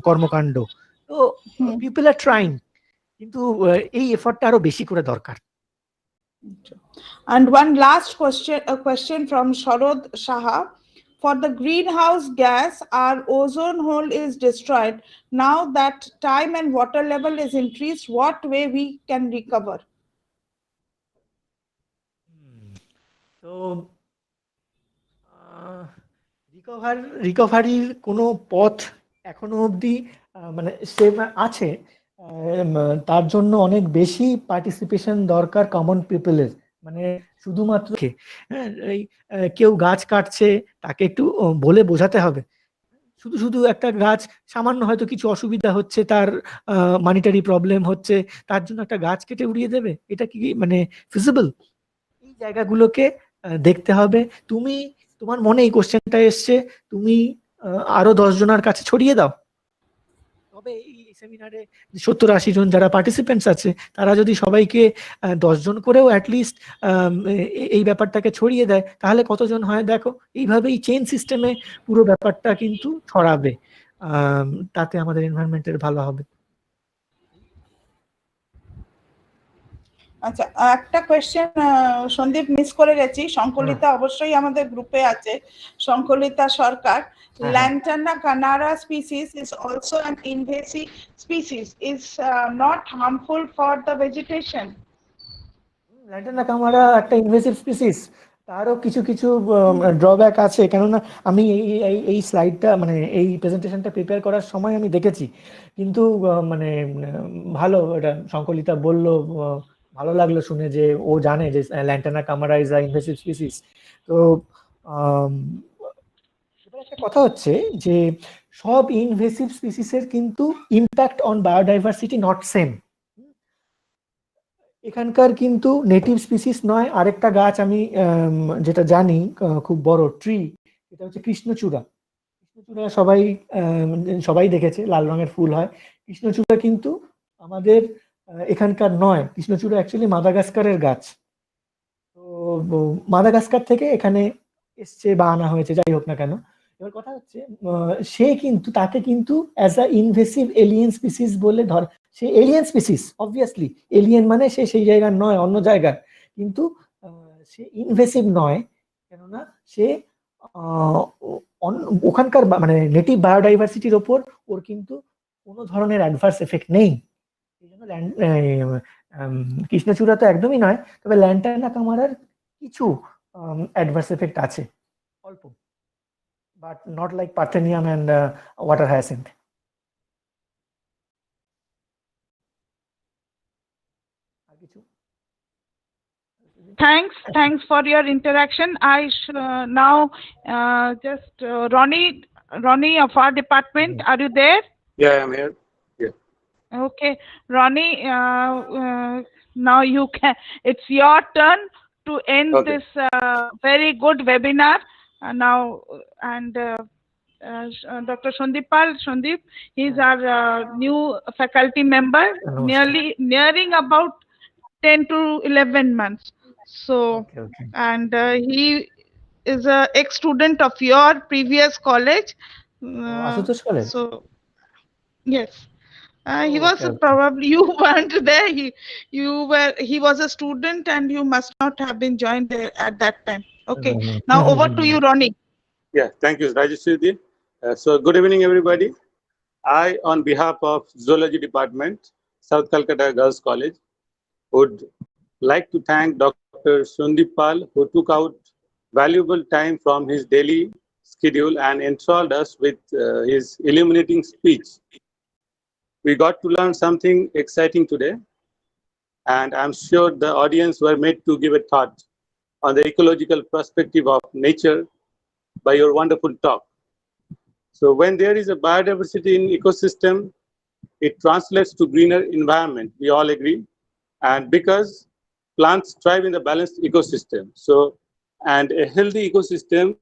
কর্মকাণ্ড। তো পিপল আর ট্রাইং, কিন্তু এই এফর্টটা আরো বেশি করে দরকার। And one last question, a question from Sharod Shaha. For the greenhouse gas, our ozone hole is destroyed. Now that time and water level is increased, what way we can recover? তো রিকভারির কোনো পথ এখনো অবধি মানে সেম আছে। তার জন্য অনেক বেশি পার্টিসিপেশন দরকার কমন পিপলের, মানে শুধুমাত্র এই কেউ গাছ কাটছে তাকে একটু বলে বোঝাতে হবে। শুধু শুধু একটা গাছ, সামান্য হয়তো কিছু অসুবিধা হচ্ছে, তার মানিটারি প্রবলেম হচ্ছে, তার জন্য একটা গাছ কেটে উড়িয়ে দেবে, এটা কি মানে ফিজিবল? এই জায়গাগুলোকে দেখতে হবে। তোমার মনে এই কোশ্চেনটা এসছে, তুমি আরো 10 জনের কাছে ছড়িয়ে দাও। তবে এই সেমিনারে 70-80 জন যারা পার্টিসিপেন্টস আছে, তারা যদি সবাইকে 10 জন করেও অ্যাটলিস্ট এই ব্যাপারটাকে ছড়িয়ে দেয়, তাহলে কতজন হয় দেখো। এইভাবেই চেইন সিস্টেমে পুরো ব্যাপারটা কিন্তু ছড়াবে, তাতে আমাদের এনভায়রনমেন্টের ভালো হবে। আচ্ছা, একটা কোয়েশ্চেন সন্দীপ মিস করে গেছি। শঙ্কলিতা অবশ্যই আমাদের গ্রুপে আছে, শঙ্কলিতা সরকার। Lantana canara species is also an invasive species, is not harmful for the vegetation. Lantana Camara একটা ইনভেসিভ স্পিসিস, তারও কিছু কিছু ড্রব্যাক আছে, কেননা আমি এই স্লাইডটা মানে এই প্রেজেন্টেশনটা প্রিপেয়ার করার সময় আমি দেখেছি, কিন্তু মানে ভালো এটা শঙ্কলিতা বলল, ভালো লাগলো শুনে যে ও জানে যে lantana Camara is a invasive species. তো এবার একটা কথা হচ্ছে যে সব ইনভেসিভ স্পিসিসের কিন্তু impact on biodiversity not same. এখানকার কিন্তু নেটিভ স্পিসিস নয় আরেকটা গাছ আমি যেটা জানি খুব বড় ট্রি, এটা হচ্ছে কৃষ্ণচূড়া। কৃষ্ণচূড়া সবাই দেখেছে, লাল রঙের ফুল হয়। কৃষ্ণচূড়া কিন্তু আমাদের এখানকার নয়, কৃষ্ণচূড়া অ্যাকচুয়ালি মাদাগাস্কারের গাছ। তো মাদাগাস্কার থেকে এখানে এসছে বা আনা হয়েছে, যাই হোক না কেন। এবার কথা হচ্ছে তাকে কিন্তু as a invasive alien species বলে ধর, সে এলিয়েন স্পিসিস, অবভিয়াসলি এলিয়েন মানে সে সেই জায়গার নয়, অন্য জায়গার, কিন্তু সে ইনভেসিভ নয়, কেননা সে ওখানকার মানে নেটিভ বায়োডাইভার্সিটির ওপর ওর কিন্তু কোনো ধরনের অ্যাডভার্স এফেক্ট নেই। এই জন্য কৃষ্ণচূড়া তো একদমই নয়, তবে ল্যান্টানা কামারার কিছু অ্যাডভার্স এফেক্ট আছে, অল্প, but not like Parthenium and water hyacinth. Thanks for your interaction. I now just Ronnie of our department, are you there? Yeah, I'm here. Yeah. Okay, Ronnie, now you can. It's your turn to end Okay. this very good webinar now. And Dr. Shandip, he's our new faculty member, nearing about 10 to 11 months. So, Okay. and he is a ex-student of your previous college. Asutosh College? So, yes. He Oh, was okay. probably, you weren't there. He was a student and you must not have been joined there at that time. Okay. Now over to you, Ronnie. Yeah, thank you, Rajeshri. So good evening, everybody. I, on behalf of Zoology Department, South Calcutta Girls College, would like to thank Dr. Sundip Pal, who took out valuable time from his daily schedule and enthralled us with his illuminating speech. We got to learn something exciting today, and I'm sure the audience were made to give a thought on the ecological perspective of nature by your wonderful talk. So when there is a biodiversity in ecosystem, it translates to greener environment, we all agree. And because plants thrive in the balanced ecosystem, so, and a healthy ecosystem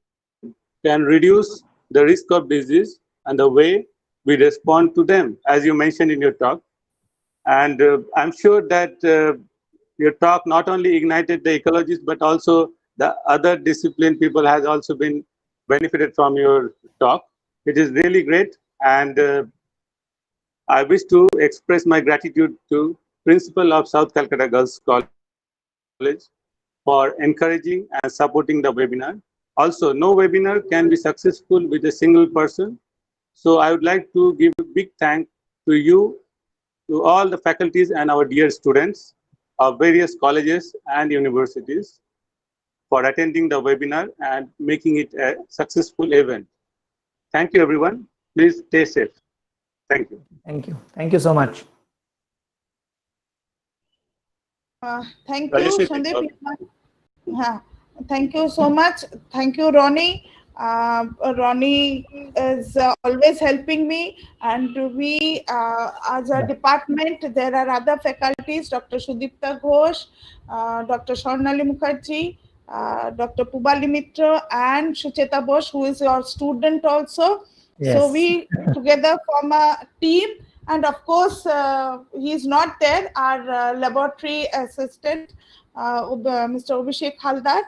can reduce the risk of disease and the way we respond to them, as you mentioned in your talk. And I'm sure that your talk not only ignited the ecologists, but also the other discipline people has also been benefited from your talk. It is really great. And I wish to express my gratitude to Principal of South Calcutta Girls College for encouraging and supporting the webinar. Also, no webinar can be successful with a single person. So I would like to give a big thank to you, to all the faculties and our dear students of various colleges and universities for attending the webinar and making it a successful event. Thank you, everyone. Please stay safe. Thank you. Thank you. Thank you so much. Thank you, Rajeshri, Shandip. Thank you so much. Thank you, Ronnie. Ronnie is always helping me, and we, as a department, there are other faculties, Dr. Sudipta Ghosh, Dr. Swarnali Mukherjee, Dr. Pubali Mitra, and Shucheta Bosch, who is your student also. Yes. So we together form a team. And of course, he's not there, our laboratory assistant, Mr. Abhishek Haldar,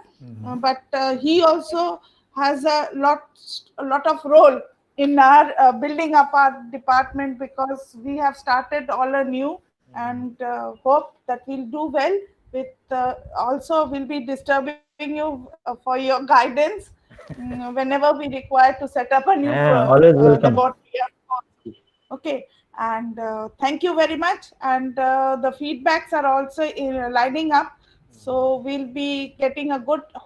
but he also has a lot of role in our building up our department, because we have started all anew, and hope that we'll do well. With also we'll be disturbing you for your guidance whenever we require to set up a new always welcome. laboratory. Okay. And thank you very much. And the feedbacks are also lining up. So we'll be getting a good